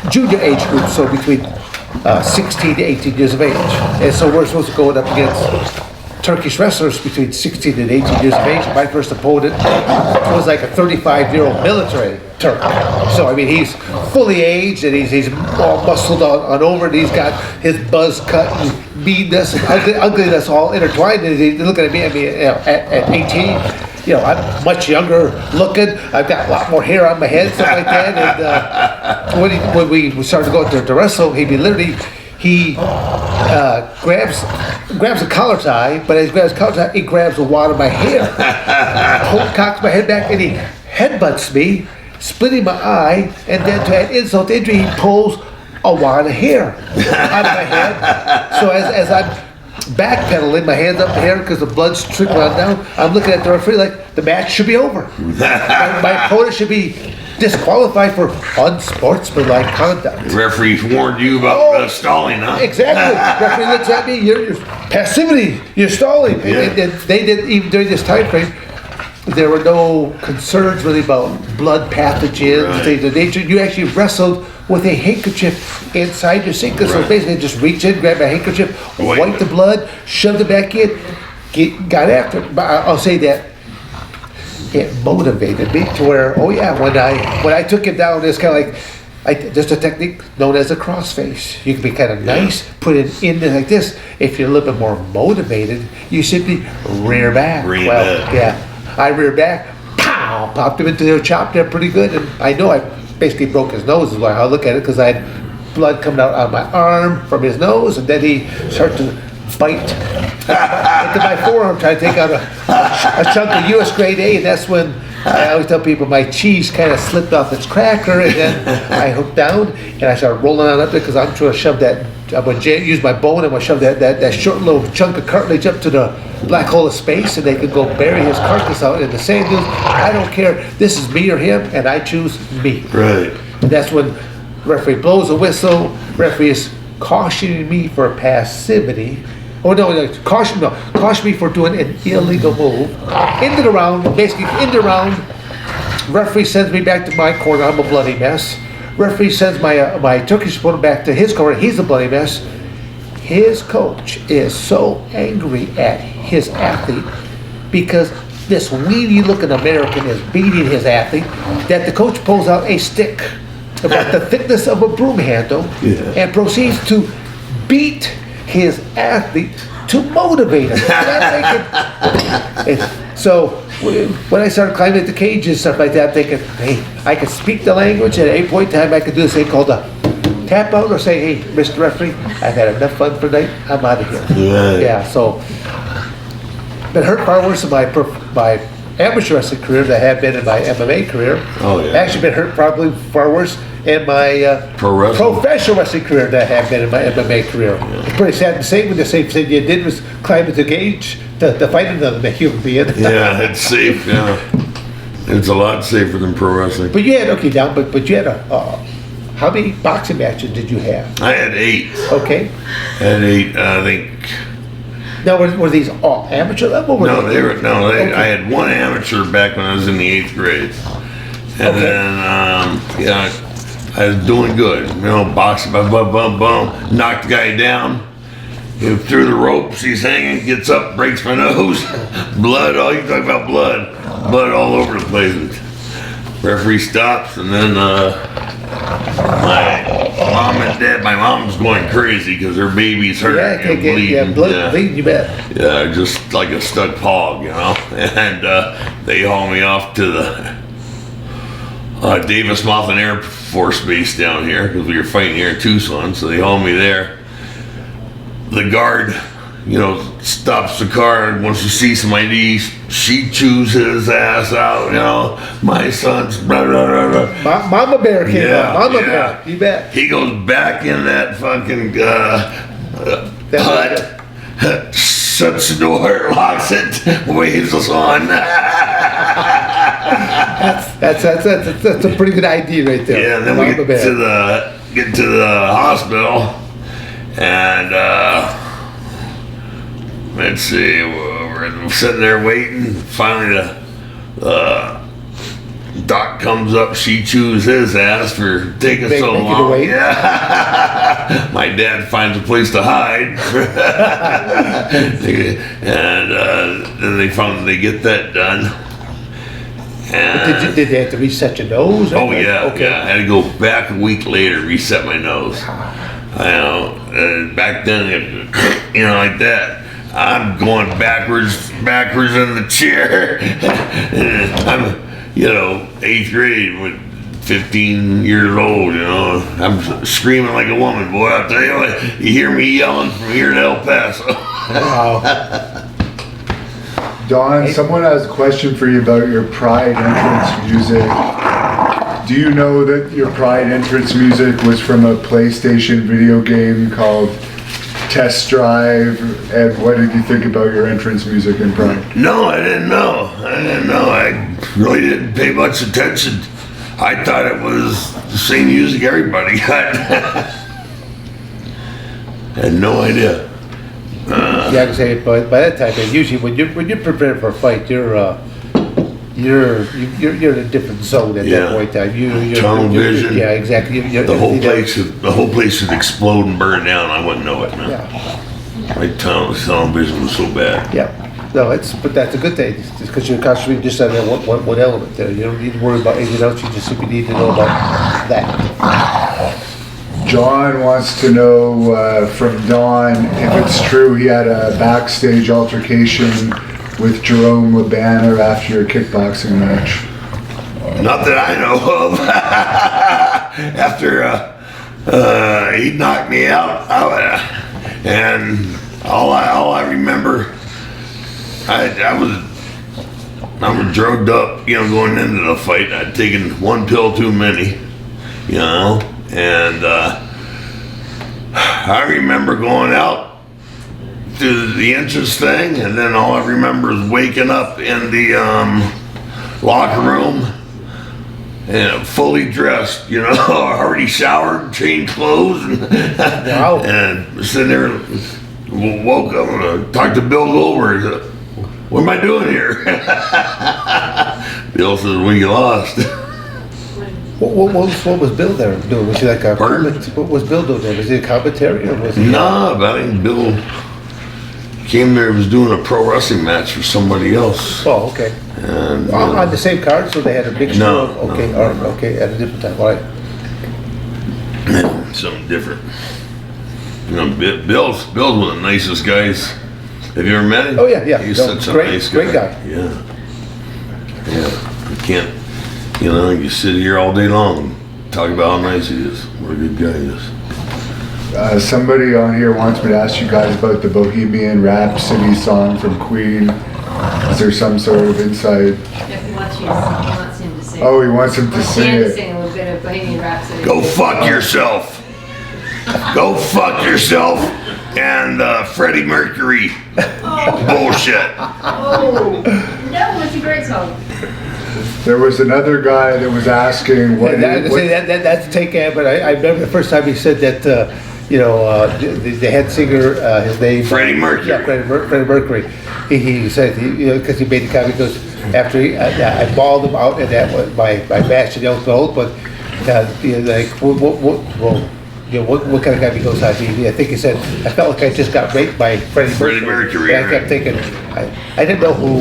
junior age group, so between 16 to 18 years of age. And so we're supposed to go up against Turkish wrestlers between 16 and 18 years of age. My first opponent was like a 35-year-old military Turk. So, I mean, he's fully aged and he's all muscled on over and he's got his buzz cut and meanness and ugliness all intertwined. And he's looking at me, at 18. You know, I'm much younger looking. I've got a lot more hair on my head, stuff like that. And when we started to go to wrestle, he grabs a collar tie, but as he grabs a collar tie, he grabs a wad of my hair, cocks my head back, and he headbutts me, splitting my eye, and then to add insult to injury, he pulls a wad of hair out of my head. So as I'm backpedaling, my hands up in the air because the blood's trickling down, I'm looking at the referee like the match should be over. my opponent should be disqualified for unsportsmanlike conduct. The referee warned you about stalling, huh? Exactly. Referee looks at me, your passivity, you're stalling. Yeah. And they did, even during this time frame, there were no concerns really about blood pathogens, Right. things of nature. You actually wrestled with a handkerchief inside your sink. So Right. basically just reach in, grab a handkerchief, Wipe wipe the blood, shoved it back in, got after it. But I'll say that it motivated me to where, oh yeah, when I took him down, it's kind of like, there's a technique known as a crossface. You can be kind of nice, put it in there like this. If you're a little bit more motivated, you simply rear back. Rear back. Yeah, I rear back, pow, popped him into the chop there pretty good, and I know I basically broke his nose is why I look at it, because I had blood coming out on my arm from his nose, and then he started to bite into my forearm, trying to take out a chunk of U.S. grade A, and that's when I always tell people my cheese kind of slipped off its cracker, and then I hooked down, and I started rolling on up there, because I'm trying to shove that, I'm going to use my bone, I'm going to shove that short little chunk of cartilage up to the black hole of space, and they could go bury his carcass out in the sand dunes. I don't care, this is me or him, and I choose me. Right. And that's when referee blows a whistle, referee is cautioning me for passivity. Oh no, caution me for doing an illegal move. Into the round, basically into the round, referee sends me back to my corner, I'm a bloody mess. Referee sends my Turkish opponent back to his corner, he's a bloody mess. His coach is so angry at his athlete because this weedy looking American is beating his athlete that the coach pulls out a stick about the thickness of a broom handle and proceeds to beat his athlete to motivate him. So when I started climbing at the cages and stuff like that, I'm thinking, hey, I can speak the language, and at any point in time I could do this thing called a tap out or say, hey, Mr. Referee, I've had enough fun for tonight, I'm out of here. Right. Yeah, so been hurt far worse in my amateur wrestling career than I have been in my MMA career. Oh, yeah. Actually been hurt probably far worse in my professional wrestling career than I have been in my MMA career. Yeah. It's pretty sad to say, when the same thing you did was climb into the cage to fight another human being. Yeah, it's safe, yeah. It's a lot safer than pro wrestling. But you had, okay, now, but you had how many boxing matches did you have? I had 8. Okay. I had 8, I think. Now, were these all amateur level? Okay. I had one amateur back when I was in the 8th grade. And then, I was doing good, you know, boxing, bum, bum, bum, bum, knocked the guy down. He threw the ropes, he's hanging, gets up, breaks my nose. Blood, you talk about blood all over the place. Referee stops, and then my mom and dad, my mom's going crazy because her baby's hurt and bleeding. Bleeding, you bet. Yeah, just like a stuck hog, you know. And they haul me off to the Davis Monthan Air Force Base down here because we were fighting here in Tucson, so they haul me there. The guard, you know, stops the car and wants to see some IDs. She chews his ass out, you know. My son's blah, blah, blah, blah. Mama Bear came out. Mama Bear, you bet. He goes back in that fucking hut, shuts the door, locks it, waves us on. That's a pretty good idea right there. Yeah, and then we get to the hospital, and let's see, we're sitting there waiting. Finally, the doc comes up. She chews his ass for taking so long. Yeah. My dad finds a place to hide, and then they get that done. Did they have to reset your nose? Oh yeah, okay. Yeah. I had to go back a week later, reset my nose. You know, back then, you know, like that. I'm going backwards in the chair. I'm, you know, 8th grade with 15 years old, you know. I'm screaming like a woman, boy. I'll tell you what, you hear me yelling from here to El Paso. Wow. Don, someone has a question for you about your Pride entrance music. Do you know that your Pride entrance music was from a PlayStation video game called Test Drive? And what did you think about your entrance music in Pride? No, I didn't know. I really didn't pay much attention. I thought it was the same music everybody got. Had no idea. Yeah, I can say, but by that time, usually when you're preparing for a fight, you're in a different zone at that point in time. You're tunnel vision. Yeah, exactly. The whole place would explode and burn down. I wouldn't know it, man. Yeah. My tunnel vision was so bad. Yeah. No, but that's a good thing. Just because you're concentrating just on that one element there. You don't need to worry about anything else. You just simply need to know about that. John wants to know from Don if it's true he had a backstage altercation with Jerome LeBanner after your kickboxing match. Not that I know of. After he knocked me out, and all I remember, I was drugged up, you know, going into the fight. I'd taken one pill too many, you know. And I remember going out to the entrance thing, and then all I remember is waking up in the locker room and fully dressed, you know, already showered, changed clothes, and, wow. And sitting there, woke up and talked to Bill Goldberg. What am I doing here? Bill says, "When you lost." What was Bill there doing? Was he like a what was Bill doing there? Was he a commentary or was he? No, I think Bill came there. Was doing a pro wrestling match for somebody else. Oh, okay. And, on the same card, so they had a mixture no, of okay, no. Okay, at a different time. All right. Something different. You know, Bill's one of the nicest guys. Have you ever met him? Oh yeah. He's no, such great, a nice great guy. Yeah. You can't. You know, you sit here all day long and talk about how nice he is. What a good guy he is. Somebody on here wants me to ask you guys about the Bohemian Rhapsody song from Queen. Is there some sort of insight? If he wants him to sing. Oh, he wants him to sing it. Sing a little bit of Bohemian Rhapsody. Go fuck yourself. Go fuck yourself. And Freddie Mercury. Bullshit. Oh, no, it's a great song. There was another guy that was asking what. That's a take care, but I remember the first time he said that, you know, the head singer, his name. Freddie Mercury. Yeah, Freddie Mercury. He said, you know, because he made the comment, he goes, after I bawled him out, and that was my match, and that was old, but like, what kind of guy he goes out? I think he said, I felt like I just got raped by Freddie Mercury. And I kept thinking, I didn't know who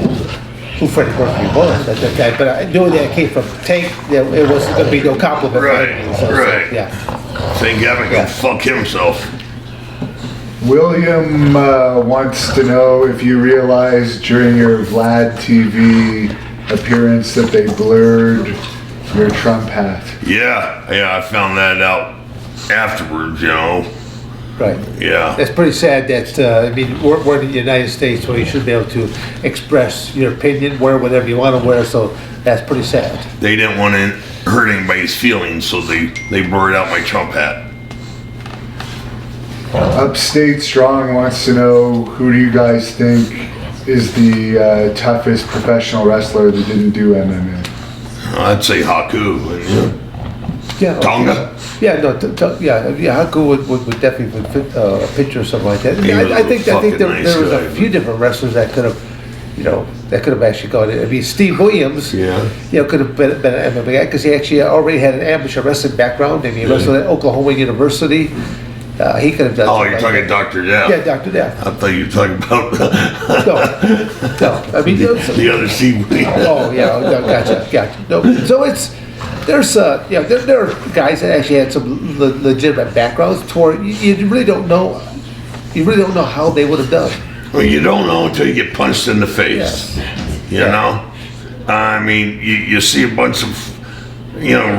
Freddie Mercury was at that time, but I knew that it came from Tank. It wasn't going to be no compliment. Right, so, right. Yeah. Thank Gavin can fuck himself. William wants to know if you realized during your Vlad TV appearance that they blurred your Trump hat. Yeah, I found that out afterwards, you know. Right. Yeah. It's pretty sad that, I mean, we're in the United States where you should be able to express your opinion, wear whatever you want to wear, so that's pretty sad. They didn't want to hurt anybody's feelings, so they blurred out my Trump hat. Upstate Strong wants to know, who do you guys think is the toughest professional wrestler that didn't do MMA? I'd say Haku. Yeah. Tonga? Yeah, no, Haku would definitely fit a picture or something like that. I think there was a few different wrestlers that could have, actually gone in. I mean, Steve Williams, could have been an MMA guy because he actually already had an amateur wrestling background and he wrestled at Oklahoma University. He could have done. Oh, you're talking Dr. Death? Yeah, Dr. Death. I thought you were talking about no. I mean, the other Steve Williams. Oh yeah, no, gotcha. No, so there are guys that actually had some legitimate backgrounds to where you really don't know. You really don't know how they would have done. Well, you don't know until you get punched in the face. Yes. You know, I mean, you see a bunch of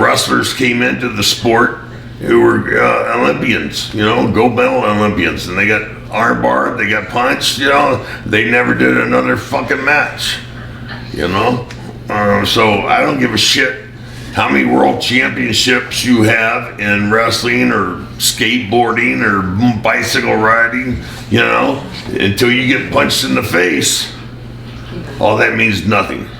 wrestlers came into the sport who were Olympians, gold medal Olympians, and they got armbarred, they got punched, they never did another fucking match, so I don't give a shit how many world championships you have in wrestling or skateboarding or bicycle riding, until you get punched in the face, all that means nothing.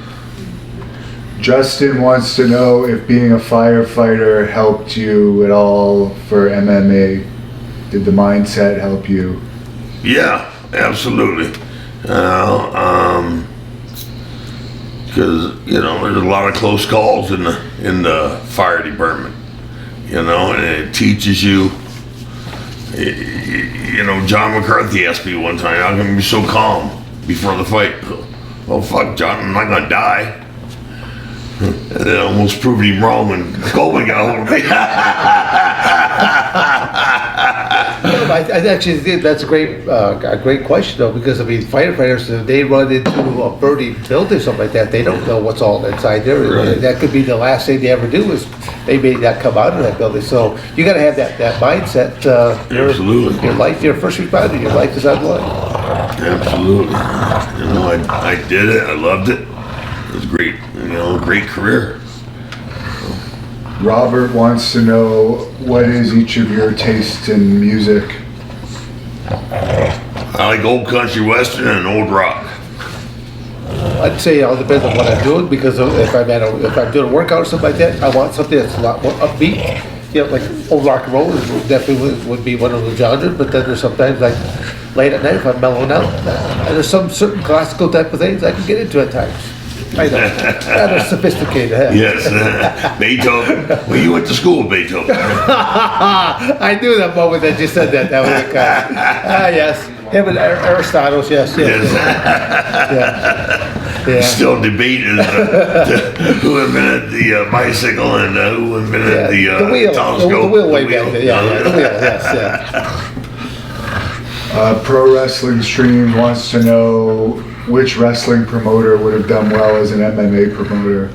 Justin wants to know if being a firefighter helped you at all for MMA. Did the mindset help you? Yeah, absolutely. Because there's a lot of close calls in the fire department. And it teaches you. John McCarthy asked me one time, "How come you be so calm before the fight?" "Oh fuck, John, I'm not gonna die." And it almost proved him wrong when Coleman got a hold of me. I actually think that's a great question though, because I mean, firefighters, if they run into a burning building or something like that, they don't know what's all inside there. Right. That could be the last thing they ever do is they may not come out of that building. So you got to have that mindset. Absolutely. Your life, you're a first responder. Your life is on the line. Absolutely. I did it. I loved it. It was great. Great career. Robert wants to know, what is each of your tastes in music? I like old country western and old rock. I'd say it all depends on what I'm doing, because if I'm doing a workout or something like that, I want something that's a lot more upbeat. Like old rock and roll definitely would be one of the genres, but then there's sometimes like late at night if I'm mellowing out, there's some certain classical type of things I can get into at times. I know, rather sophisticated. Huh? Yes, Beethoven. Well, you went to school with Beethoven. I knew that moment that you said that. That was a yes. Him and Aristotle, yes. Yeah. Still debated who invented the bicycle and who invented the wheel. telescope. The wheel way back there. Yeah, the wheel. Yes. Pro Wrestling Stream wants to know, which wrestling promoter would have done well as an MMA promoter?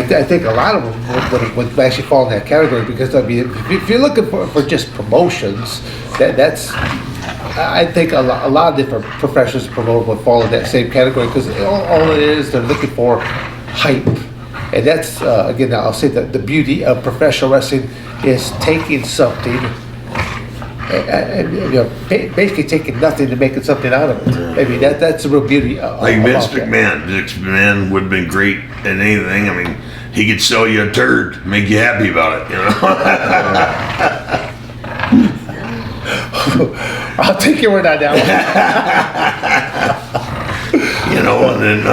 I think a lot of them would actually fall in that category, because I mean, if you're looking for just promotions, that's I think a lot of different professions promote would fall in that same category, because all it is, they're looking for hype. And that's, again, I'll say that the beauty of professional wrestling is taking something and basically taking nothing to making something out of it. I mean, that's the real beauty of like Vince McMahon. That. Vince McMahon would have been great at anything. I mean, he could sell you a turd, make you happy about it, I'll take your word on that You know, and then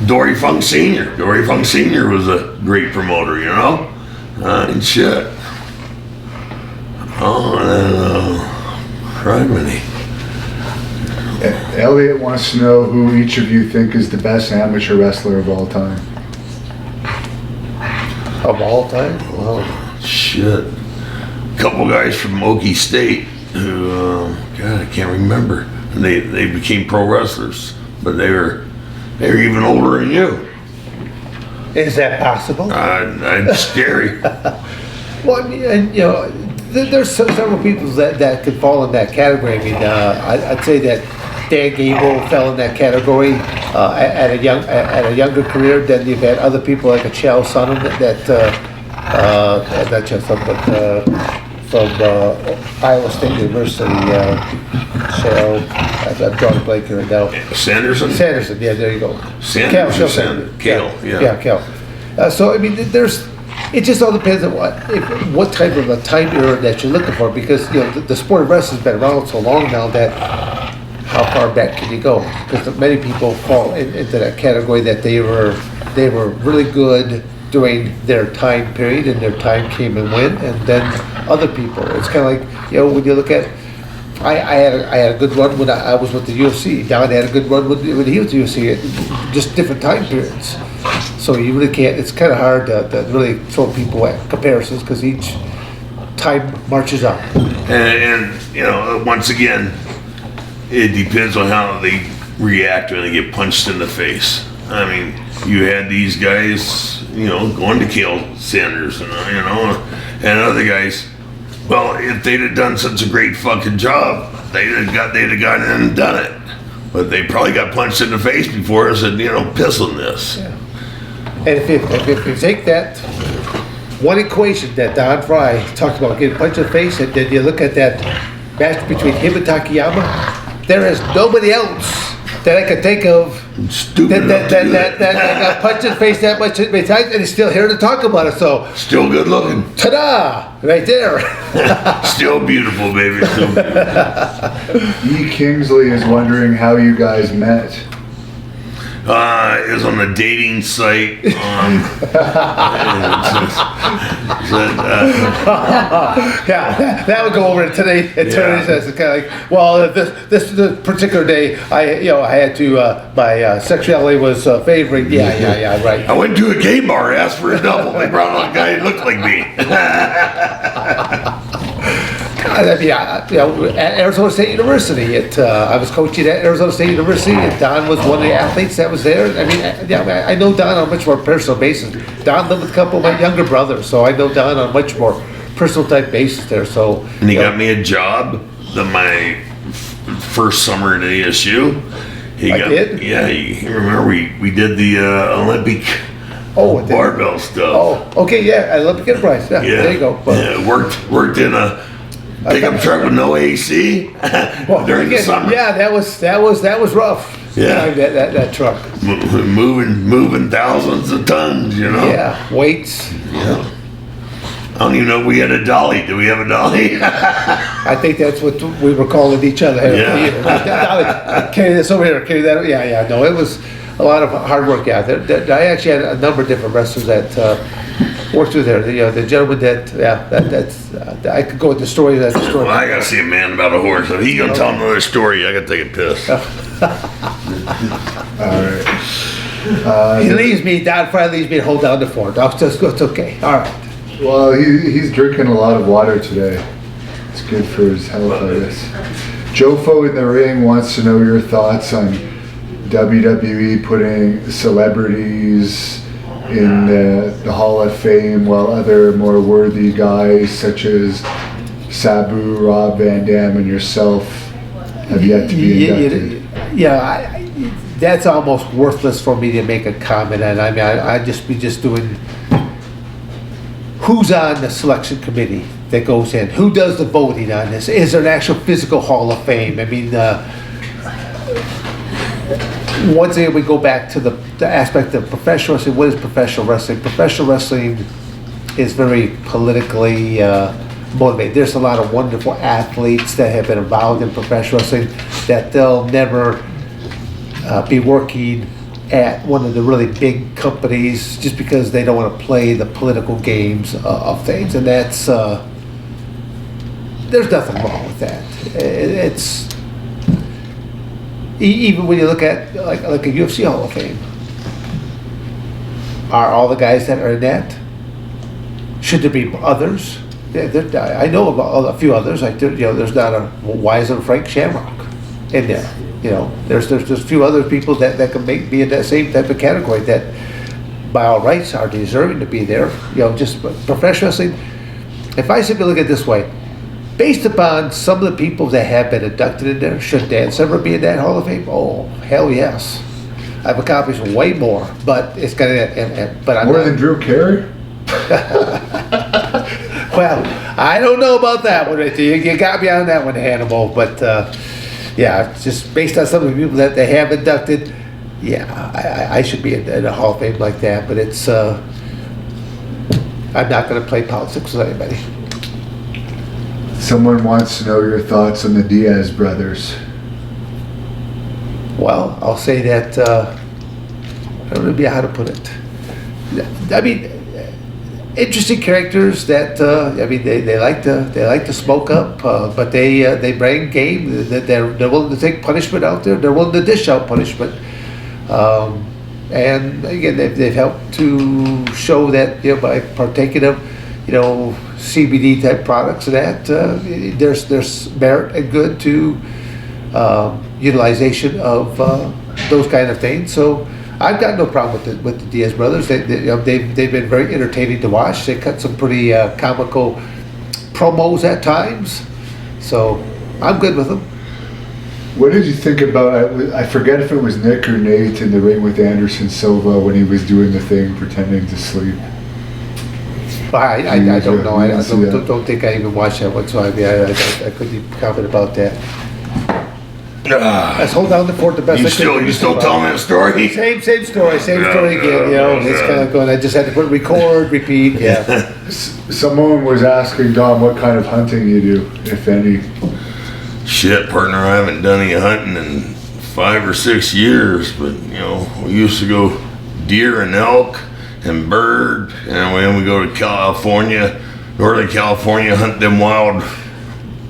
Dory Funk Sr. Dory Funk Sr. was a great promoter, you know? And shit. Oh, and then, Elliot wants to know who each of you think is the best amateur wrestler of all time. one. Of all time? Well, shit. Couple guys from Okie State who, God, I can't remember. And they became pro wrestlers, but they were even older than you. is that possible? It's scary. Well, I mean, and, you know, there's several people that could fall in that category. I mean, I'd say that Dan Gable fell in that category at a younger career. Then you've had other people like a Chael Sonnen that not Chael Sonnen, but from Iowa State University. Chael, I'm drawing a blank here right now. Sanderson? Sanderson, yeah, there you go. Sanderson. Kale, yeah. Yeah, Kale. So I mean, it just all depends on what type of a time era that you're looking for, because you know the sport of wrestling's been around so long now that how far back can you go? Because many people fall into that category that they were really good during their time period and their time came and went, and then other people. It's kind of like, you know, when you look at. I had a good run when I was with the UFC. Don had a good run when he was with the UFC. Just different time periods. So you really can't. It's kind of hard to really throw people at comparisons because each time marches on. And you know, once again, it depends on how they react when they get punched in the face. I mean, you had these guys, you know, going to kill Sanders, and you know, and other guys. Well, if they'd have done such a great fucking job, they'd have gone in and done it. But they probably got punched in the face before and said, you know, piss on this. Yeah. And if you take that one equation that Don Frye talked about, getting punched in the face, and then you look at that match between him and Takayama, there is nobody else that I can think of Stupid that got punched in the face that much many times and is still here to talk about it. So Still good looking. ta-da! Right there. Still beautiful, baby. Still beautiful. E. Kingsley is wondering how you guys met. It was on a dating site. Yeah, that would go over today. Attorneys as kind of like, well, this particular day, I had to. My sexuality was favoring. Yeah, right. I went to a gay bar, asked for a double. They brought on a guy who looked like me. At Arizona State University, I was coaching at Arizona State University, and Don was one of the athletes that was there. I mean, I know Don on a much more personal basis. Don lived with a couple of my younger brothers, so I know Don on a much more personal type basis there. So, And he got me a job my first summer at ASU. Did? Yeah, you remember we did the Olympic barbell stuff. Oh, okay, yeah, Olympic Enterprise. Yeah, there you go. But, Yeah, worked in a pickup truck with no AC during the summer. Yeah, that was rough. Yeah. That truck. Moving thousands of tons, you know. Yeah, weights. Yeah. I don't even know if we had a dolly. Do we have a dolly? I think that's what we were calling each other. Yeah. Carry this over here, carry that. Yeah. No, it was a lot of hard work out there. I actually had a number of different wrestlers that worked through there. The gentleman that's I could go into stories. That's a story. Well, I gotta see a man about a horse. If he gonna tell another story, I gotta take a piss. All right. He leaves me. Don Frye leaves me to hold down the fort. It's okay. All right. Well, he's drinking a lot of water today. It's good for his health, I guess. Jofo in the Ring wants to know your thoughts on WWE putting celebrities in the Hall of Fame while other more worthy guys such as Sabu, Rob Van Dam, and yourself have yet to be inducted. That's almost worthless for me to make a comment on. I mean, I'd just be doing who's on the selection committee that goes in, who does the voting on this, is there an actual physical Hall of Fame? I mean, once again, we go back to the aspect of professional wrestling. What is professional wrestling? Professional wrestling is very politically motivated. There's a lot of wonderful athletes that have been involved in professional wrestling that they'll never be working at one of the really big companies just because they don't want to play the political games of things, and that's there's nothing wrong with that. It's even when you look at like a UFC Hall of Fame. Are all the guys that are in that? Should there be others? Yeah, I know about a few others. Like there's not a why isn't Frank Shamrock in there? There's a few other people that can be in that same type of category that, by all rights, are deserving to be there. Just professional wrestling. If I simply look at it this way, based upon some of the people that have been inducted in there, should Dan Severn be in that Hall of Fame? Oh, hell yes. I've accomplished way more, but it's gonna. But I'm more not, than Drew Carey. Well, I don't know about that one. Right there. You got me on that one, Hannibal. But yeah, just based on some of the people that they have inducted, yeah, I should be in a Hall of Fame like that. But it's I'm not going to play politics with anybody. Someone wants to know your thoughts on the Diaz brothers. Well, I'll say that I don't know how to put it. I mean, interesting characters that they like to smoke up, but they bring game. They're willing to take punishment out there. They're willing to dish out punishment, and again they've helped to show that by partaking of CBD type products and that there's merit and good to utilization of those kind of things. So I've got no problem with the Diaz brothers. They've been very entertaining to watch. They cut some pretty comical promos at times, so I'm good with them. What did you think about? I forget if it was Nick or Nate in the ring with Anderson Silva when he was doing the thing, pretending to sleep. I don't know. I don't think I even watched that one, so I couldn't comment about that. Let's hold down the fort the best I can. You still telling that story? Same story again. It's kind of going. I just had to put record, repeat. Yeah. Someone was asking Dom what kind of hunting you do, if any. Shit, partner, I haven't done any hunting in 5 or 6 years, but we used to go deer and elk and bird, and when we go to California, Northern California, hunt them wild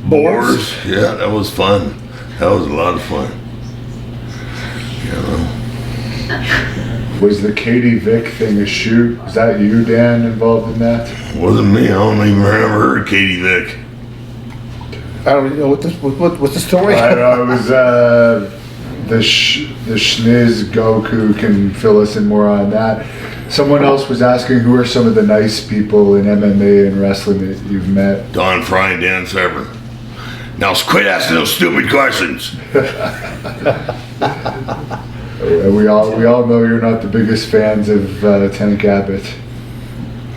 boars. Yeah, that was fun. That was a lot of fun. Was the Katie Vick thing a shoot? Was that you, Dan, involved in that? Wasn't me. I don't even remember heard of Katie Vick. I don't even know what's the story. I don't know. It was the Schniz Goku can fill us in more on that. Someone else was asking who are some of the nice people in MMA and wrestling that you've met. Don Frye and Dan Severn. Now quit asking those stupid questions. We all know you're not the biggest fans of Lieutenant Abbott.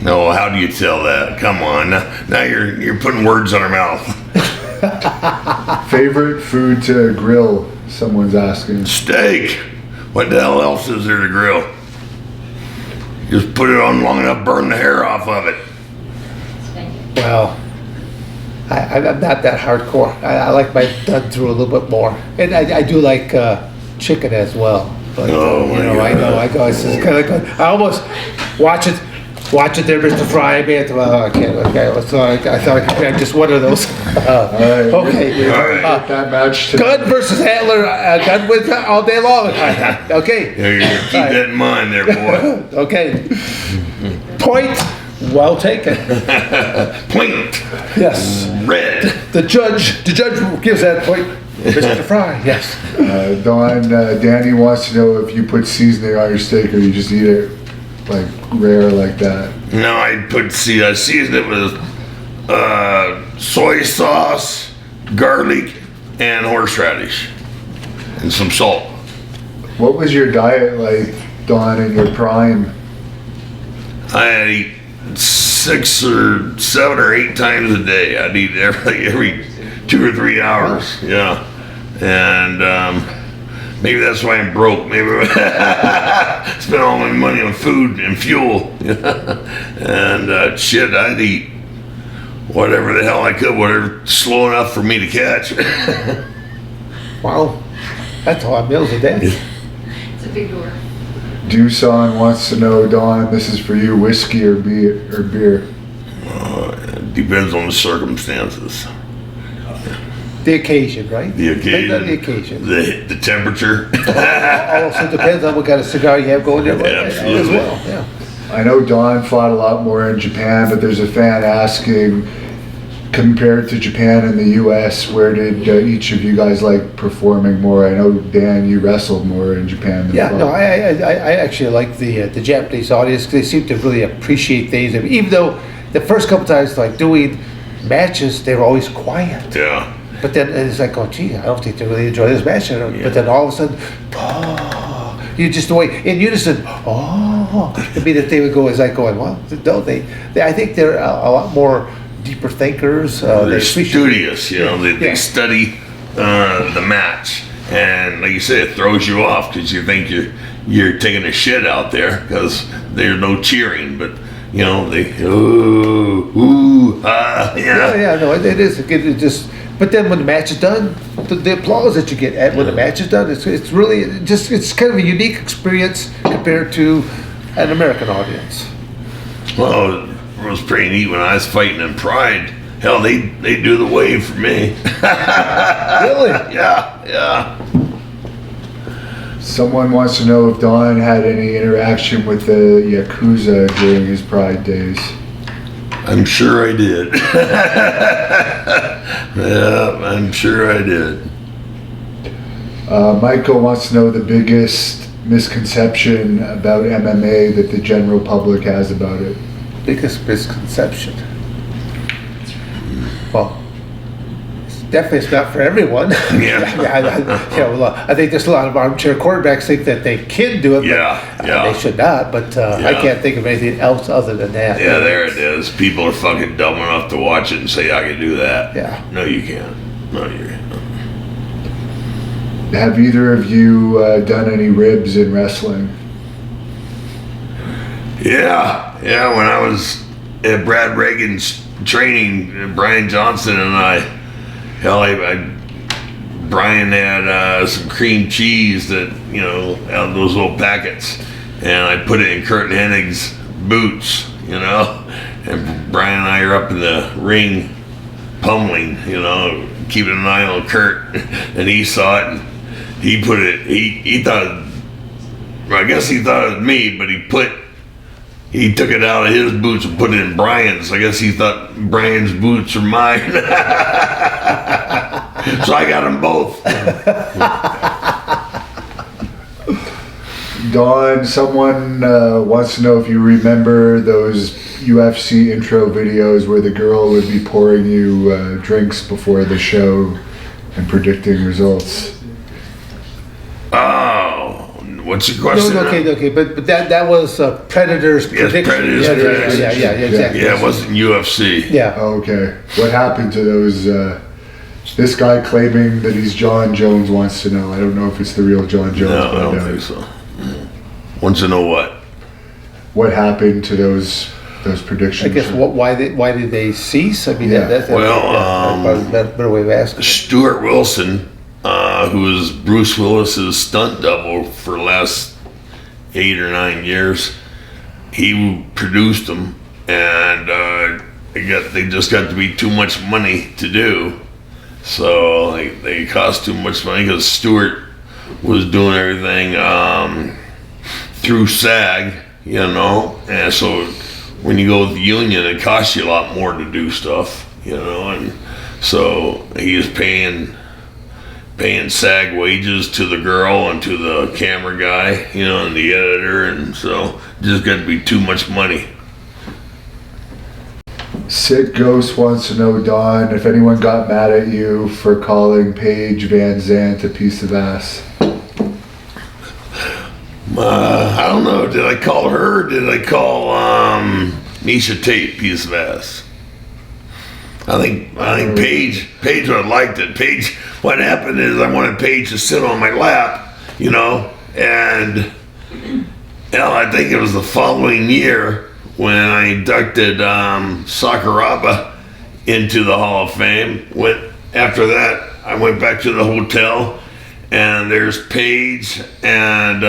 No, how do you tell that? Come on, now you're putting words on her mouth. Favorite food to grill? Someone's asking. Steak. What the hell else is there to grill? Just put it on long enough, burn the hair off of it. Well, I'm not that hardcore. I like my done through a little bit more, and I do like chicken as well. But I know. It's just kind of like I almost watch it there, Mr. Frye. Well, I can't. Okay, so I thought I could grab just one of those. Okay. That match Gunn versus Handler. Gunn wins all day long. Okay. Yeah, you keep that in mind there, boy. Okay. Point. Well taken. Point. Yes. Red. The judge gives that point. Mr. Frye. Yes. Danny wants to know if you put seasoning on your steak or you just eat it like rare like that. No, I seasoned it with soy sauce, garlic, and horseradish, and some salt. What was your diet like, Don, in your prime? I'd eat 6 or 7 or 8 times a day. I'd eat every 2 or 3 hours. Yeah, and maybe that's why I'm broke. Maybe I spent all my money on food and fuel. And shit, I'd eat whatever the hell I could, whatever slow enough for me to catch. Wow. That's a lot of meals a day. It's a big door. Doosan wants to know, Don, this is for you, whiskey or beer? It depends on the circumstances. The occasion, right? The occasion. Depends on the occasion. The temperature. Also depends on what kind of cigar you have going there Absolutely. as well. Yeah. I know Don fought a lot more in Japan, but there's a fan asking, compared to Japan and the U.S., where did each of you guys like performing more? I know, Dan, you wrestled more in Japan than Yeah, fought. no, I actually like the Japanese audience. They seem to really appreciate things. I mean, even though the first couple times, like doing matches, they were always quiet. Yeah. But then it's like, oh, gee, I don't think they really enjoy this match. But then all of a sudden, oh, you just the way in unison, oh, I mean, that they would go as I going, well, no, they I think they're a lot more deeper thinkers. They're They appreciate- studious, you know. They Yeah. study the match, and like you said, it throws you off because you think you're taking a shit out there because there's no cheering, but you know they Yeah, no, it is. It just. But then when the match is done, the applause that you get at when the match is done, it's really just it's kind of a unique experience compared to an American audience. Well, it was pretty neat when I was fighting in Pride. Hell, they do the wave for me. Really? Yeah. Someone wants to know if Don had any interaction with the Yakuza during his Pride days. I'm sure I did. Yeah, I'm sure I did. Michael wants to know the biggest misconception about MMA that the general public has about it. Biggest misconception. Well, it's not for everyone. Yeah. I think there's a lot of armchair quarterbacks think that they can do it, but Yeah. they should not. But I Yeah. can't think of anything else other than that. Yeah, there it is. People are fucking dumb enough to watch it and say, I can do that. Yeah. No, you can't. No, you can't. Have either of you done any ribs in wrestling? Yeah. When I was at Brad Reagan's training, Brian Johnson and I Brian had some cream cheese that, you know, out of those little packets, and I put it in Kurt Hennig's boots, you know, and Brian and I are up in the ring pummeling, you know, keeping an eye on Kurt, and he saw it, and he put it, he thought, well, I guess he thought it was me, but he took it out of his boots and put it in Brian's. I guess he thought Brian's boots are mine. So I got them both. Don, someone wants to know if you remember those UFC intro videos where the girl would be pouring you drinks before the show and predicting results. Oh, what's your question? Okay, but that was Predator's prediction. Predator's prediction. Yeah, exactly. Yeah, it wasn't UFC. Yeah. Okay. What happened to those? This guy claiming that he's John Jones wants to know. I don't know if it's the real John Jones. No, I but, don't think so. Wants to know what? What happened to those I predictions? guess why did they cease? I mean, Yeah. that's probably a better way of asking. Stuart Wilson, who was Bruce Willis's stunt double for the last 8 or 9 years, he produced them, and they just got to be too much money to do. So they cost too much money because Stewart was doing everything through SAG, you know, and so when you go with the union, it costs you a lot more to do stuff, you know, and so he was paying SAG wages to the girl and to the camera guy, you know, and the editor, and so it just got to be too much money. Sid Ghost wants to know, Don, if anyone got mad at you for calling Paige Vanzant a piece of ass. I don't know. Did I call her? Or did I call Misha Tate piece of ass? I think Paige would have liked it. Paige, what happened is I wanted Paige to sit on my lap, you know, and I think it was the following year when I inducted Sakuraba into the Hall of Fame. After that, I went back to the hotel, and there's Paige and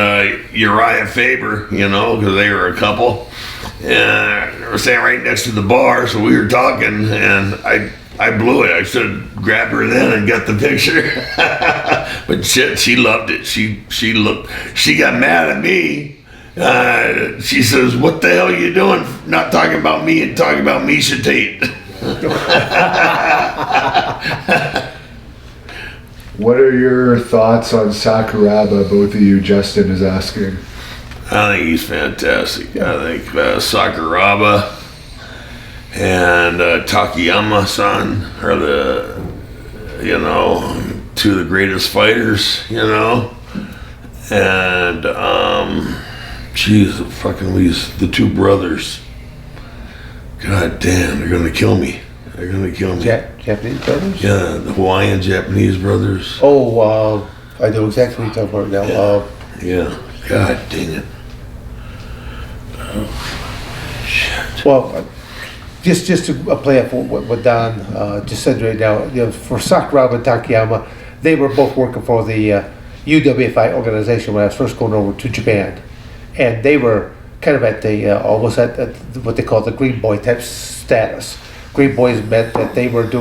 Uriah Faber, you know, because they were a couple. And they were standing right next to the bar, so we were talking, and I blew it. I should have grabbed her then and got the picture. But shit, she loved it. She got mad at me. She says, "What the hell are you doing? Not talking about me and talking about Misha Tate." What are your thoughts on Sakuraba? Both of you, Justin is asking. I think he's fantastic. I think Sakuraba and Takayama-san are two of the greatest fighters, you know. And the two brothers. God damn, they're gonna kill me. They're gonna kill me. Japanese brothers? Yeah, the Hawaiian Japanese brothers. Oh, I know exactly what you're talking about now. Yeah. God dang it. Oh, shit. Well, just to play up what Don just said right now, you know, for Sakuraba and Takayama, they were both working for the UWFI organization when I was first going over to Japan, and they were kind of at the almost at what they call the green boy type status. Green boys meant that they had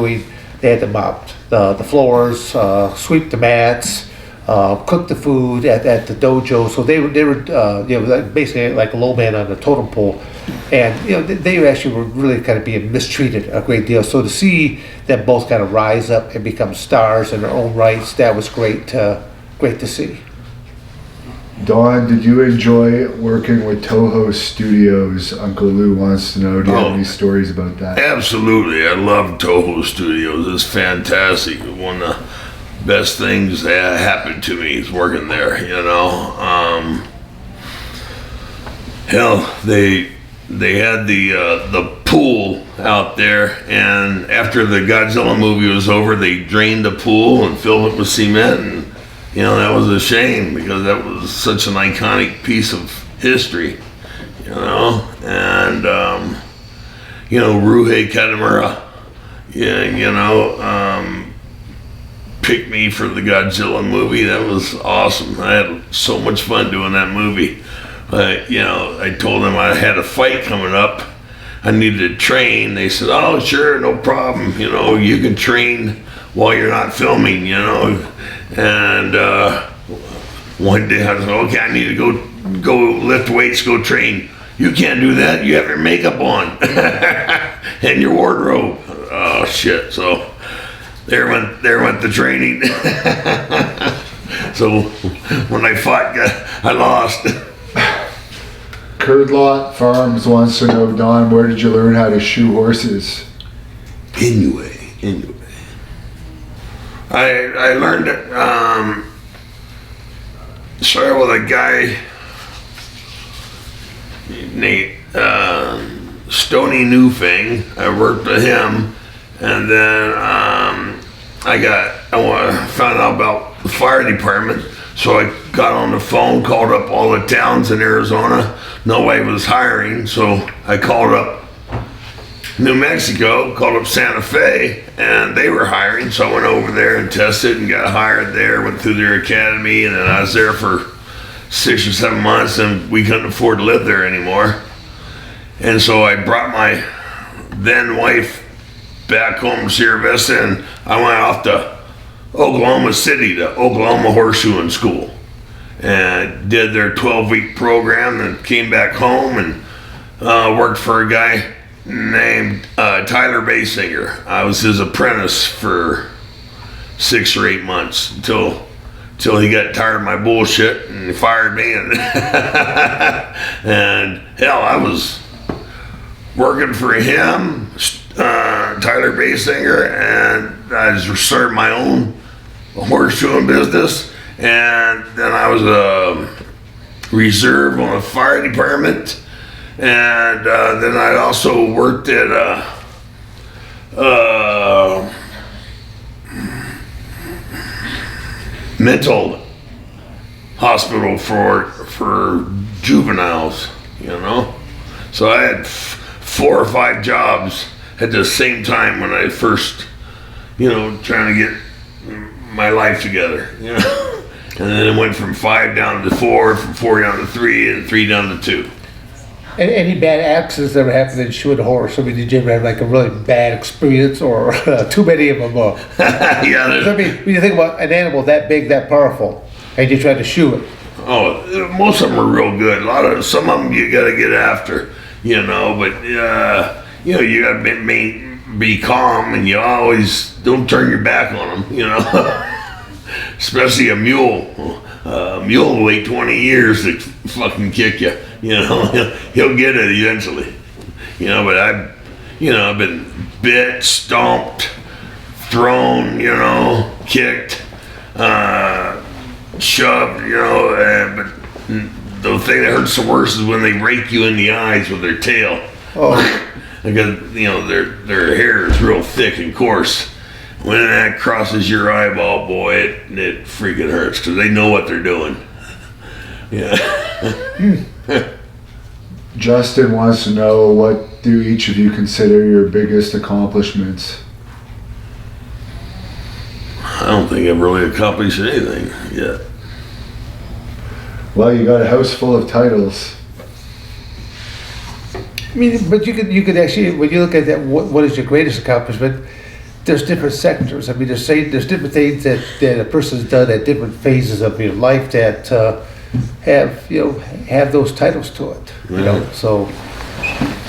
to mop the floors, sweep the mats, cook the food at the dojo. So they were basically like a low man on the totem pole, and they actually were really kind of being mistreated a great deal. So to see them both kind of rise up and become stars in their own rights, that was great to see. Don, did you enjoy working with Toho Studios? Uncle Lou wants to know, do you have any stories about that? Absolutely. I love Toho Studios. It's fantastic. One of the best things that happened to me is working there, you know. Hell, they had the pool out there, and after the Godzilla movie was over, they drained the pool and filled it with cement, and that was a shame because that was such an iconic piece of history, and Ryuhei Katamura, picked me for the Godzilla movie. That was awesome. I had so much fun doing that movie. But, I told them I had a fight coming up. I needed to train. They said, "Oh, sure, no problem. You can train while you're not filming, And one day I said, "Okay, I need to go lift weights, go train." "You can't do that. You have your makeup on and your wardrobe." Oh shit! So there went the training. So when I fought, I lost. Curdlot Farms wants to know, Don, where did you learn how to shoe horses? Inoue. I learned it. Started with a guy named Stony Newfang. I worked with him, and then I found out about the fire department. So I got on the phone, called up all the towns in Arizona. Nobody was hiring, so I called up New Mexico, called up Santa Fe, and they were hiring. So I went over there and tested and got hired there, went through their academy, and then I was there for 6 or 7 months, and we couldn't afford to live there anymore. And so I brought my then wife back home to Sierra Vista, and I went off to Oklahoma City, to Oklahoma Horseshoeing School, and did their 12-week program, and came back home and worked for a guy named Tyler Basinger. I was his apprentice for 6 or 8 months until he got tired of my bullshit and he fired me. And hell, I was working for him, Tyler Basinger, and I was starting my own horseshoeing business. And then I was a reserve on the fire department. And then I also worked at a mental hospital for juveniles, So I had 4 or 5 jobs at the same time when I first, you know, trying to get my life together, you know. And then it went from 5 down to 4, from 4 down to 3, and 3 down to 2. And any bad accidents ever happened in shoe and horse? I mean, did you ever have like a really bad experience, or too many of them? Yeah. I mean, when you think about an animal that big, that powerful, and you try to shoot it. Oh, most of them are real good. Some of them you gotta get after, you know. But you know, you gotta be calm, and you always don't turn your back on them, you know. Especially a mule. A mule will wait 20 years to fucking kick you. You know, he'll get it eventually. You know, but I've been bit, stomped, thrown, you know, kicked, shoved, you know. But the thing that hurts the worst is when they rake you in the eyes with their tail. Oh. Because, you know, their hair is real thick and coarse. When that crosses your eyeball, boy, it freaking hurts because they know what they're doing. Yeah. Justin wants to know, what do each of you consider your biggest accomplishments? I don't think I've really accomplished anything yet. Well, you got a house full of titles. I mean, but you could actually, when you look at that, what is your greatest accomplishment? There's different sectors. I mean, there's different things that a person's done at different phases of your life that have those titles to it. You know, so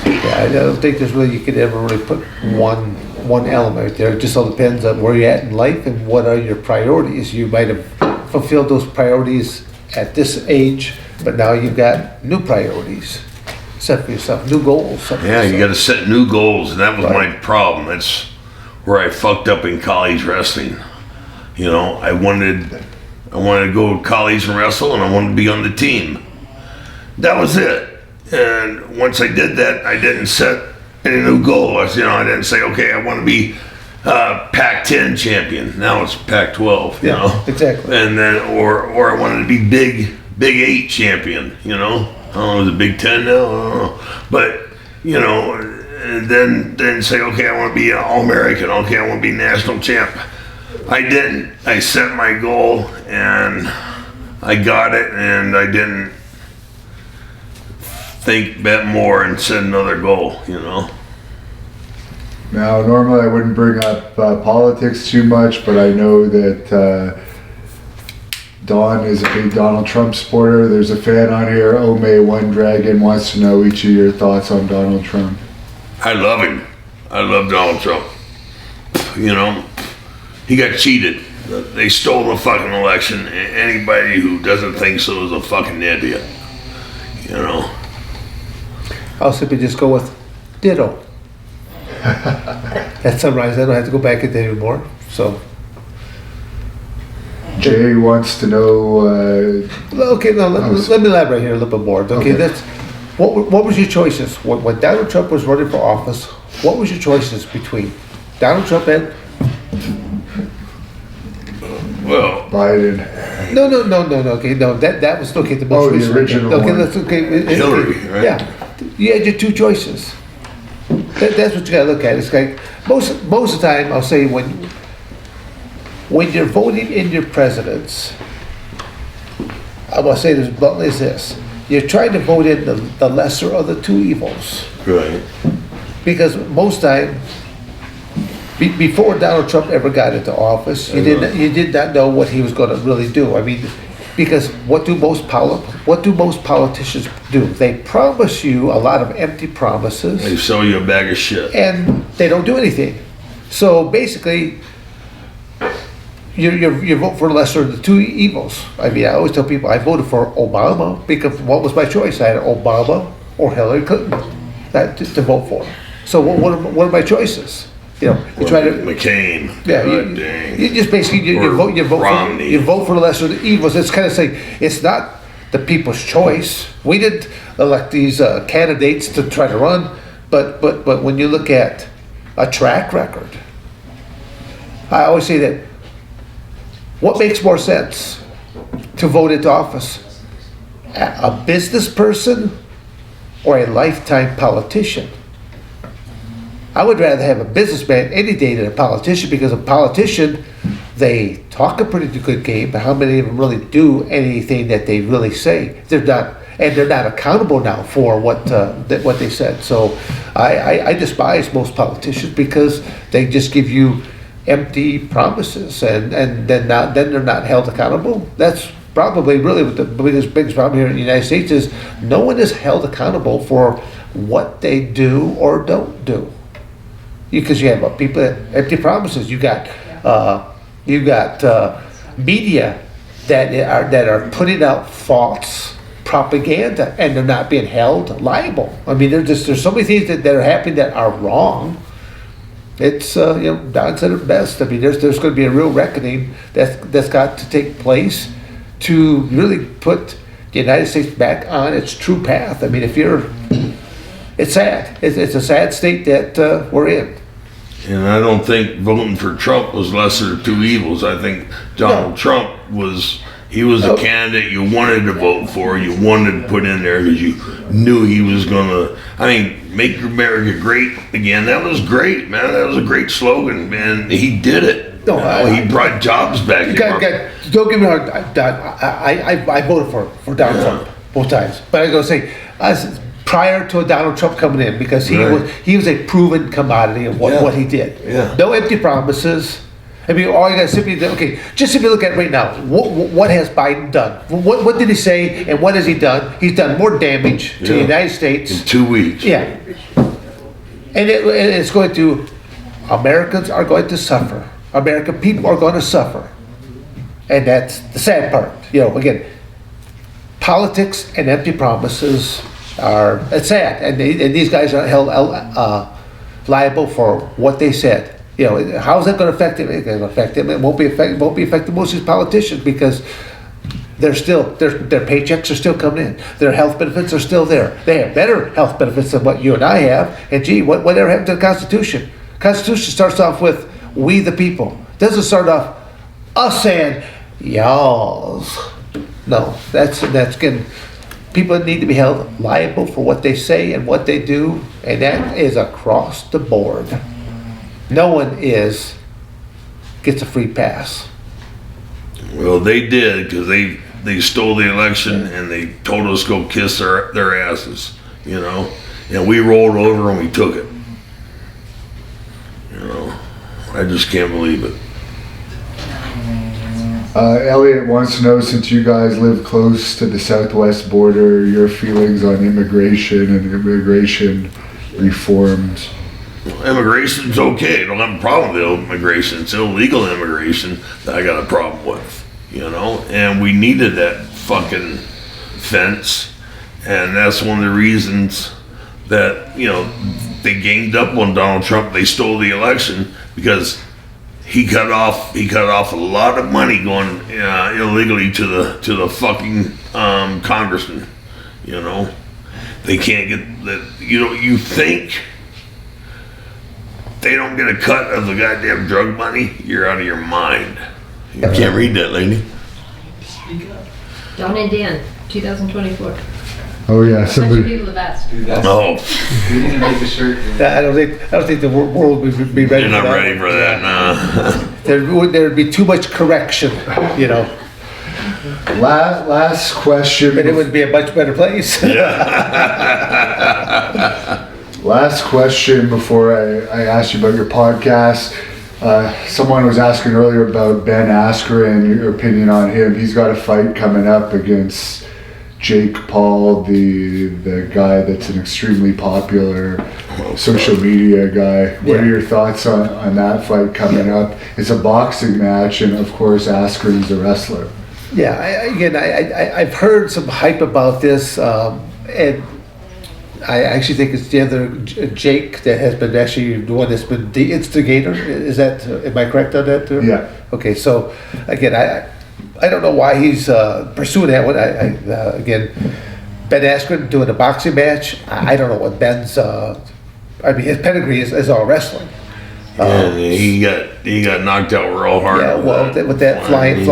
yeah, I don't think there's really, you could ever really put one element there. It just all depends on where you're at in life and what are your priorities. You might have fulfilled those priorities at this age, but now you've got new priorities. Set for yourself, new goals. Yeah, you got to set new goals, and that was my problem. That's where I fucked up in college wrestling. You know, I wanted to go to college and wrestle, and I wanted to be on the team. That was it. And once I did that, I didn't set any new goals. You know, I didn't say, okay, I want to be Pac-10 champion. Now it's Pac-12. You know, exactly. And then, or I wanted to be Big 8 champion. You know, I don't know, is it Big 10 now? I don't know, but you know. And then say, okay, I want to be an All-American. Okay, I want to be national champ. I didn't. I set my goal, and I got it, and I didn't think bet more and set another goal, you know. Now, normally I wouldn't bring up politics too much, but I know that Don is a big Donald Trump supporter. There's a fan on here, Ome One Dragon, wants to know each of your thoughts on Donald Trump. I love him. I love Donald Trump. You know, he got cheated. They stole the fucking election. Anybody who doesn't think so is a fucking idiot. You know. I'll simply just go with ditto. That summarizes. I don't have to go back into it anymore. So. Jay wants to know. Okay, now let me elaborate here a little bit more. Okay, that's. What was your choices? When Donald Trump was running for office, what was your choices between Donald Trump and Biden? No. Okay, no, that was okay. The most the original okay, one. that's okay. Hillary, right? Yeah, you had your two choices. That's what you gotta look at. It's like most of the time, I'll say when you're voting in your presidents, I'm gonna say this bluntly as this. You're trying to vote in the lesser of the two evils. Right. Because most time, before Donald Trump ever got into office, you did not know what he was going to really do. I mean, because what do most politicians do? They promise you a lot of empty promises. They sell you a bag of shit. And they don't do anything. So basically, you vote for the lesser of the two evils. I mean, I always tell people I voted for Obama because what was my choice? I had Obama or Hillary Clinton to vote for. So what are my choices? You know, you try to McCain. Yeah, you just basically you vote for the lesser of the evils. It's kind of saying it's not the people's choice. We didn't elect these candidates to try to run, but when you look at a track record, I always say that. What makes more sense to vote into office? A business person or a lifetime politician? I would rather have a businessman any day than a politician, because a politician, they talk a pretty good game, but how many of them really do anything that they really say? They're not accountable now for what they said. So I despise most politicians because they just give you empty promises, and then they're not held accountable. That's probably really what the biggest problem here in the United States is. No one is held accountable for what they do or don't do. Because you have people that empty promises. You got media that are putting out false propaganda, and they're not being held liable. I mean, there's so many things that are happening that are wrong. It's Don said it best. I mean, there's going to be a real reckoning that's got to take place to really put the United States back on its true path. I mean, it's sad. It's a sad state that we're in. And I don't think voting for Trump was lesser of two evils. I think Donald Trump was a candidate you wanted to vote for, you wanted to put in there because you knew he was going to, make America great again. That was great, man. That was a great slogan, man. He did it. No, he brought jobs back. Don't get me wrong. I voted for Donald Trump both times. But I was going to say, prior to Donald Trump coming in, because he was a proven commodity of what he did. Yeah. No empty promises. I mean, all you got to simply just simply look at it right now. What has Biden done? What did he say, and what has he done? He's done more damage to the United States in 2 weeks. Yeah, and it's going to. Americans are going to suffer. American people are going to suffer, and that's the sad part. Again, politics and empty promises it's sad, and these guys are held liable for what they said. How's that going to affect him? It's going to affect him. It won't be affecting most of these politicians, because their paychecks are still coming in. Their health benefits are still there. They have better health benefits than what you and I have. And gee, whatever happened to the Constitution? Constitution starts off with "we the people." Doesn't start off us saying "y'alls." No, that's getting. People need to be held liable for what they say and what they do, and that is across the board. No one gets a free pass. Well, they did, because they stole the election and they told us to go kiss their asses, and we rolled over and we took it. I just can't believe it. Elliot wants to know, since you guys live close to the southwest border, your feelings on immigration and immigration reforms. Immigration's okay. I don't have a problem with immigration. It's illegal immigration that I got a problem with, and we needed that fucking fence, and that's one of the reasons that, they ganged up on Donald Trump. They stole the election because he cut off a lot of money going illegally to the fucking congressman. They can't get that. You think they don't get a cut of the goddamn drug money? You're out of your mind. You can't read that, lady. Don and Dan, 2024. Oh yeah, Bunch somebody. of people have asked. Oh, We need to make a shirt. I don't think the world would be ready. you're not for that. ready for that, nah. There'd be too much correction, Last question. but it would be a much better place. Last question before I ask you about your podcast. Someone was asking earlier about Ben Askren, your opinion on him. He's got a fight coming up against Jake Paul, the guy that's an extremely popular social media guy. What are your thoughts on that fight coming up? It's a boxing match, and of course Askren's a wrestler. Yeah, I've heard some hype about this, and I actually think it's the other Jake that has been actually the one that's been the instigator. Is that, am I correct on that? Yeah. Okay, so again, I don't know why he's pursuing that one. Again, Ben Askren doing a boxing match. I don't know what Ben's. His pedigree is all wrestling. And he got knocked out real hard. Yeah, well, with that flying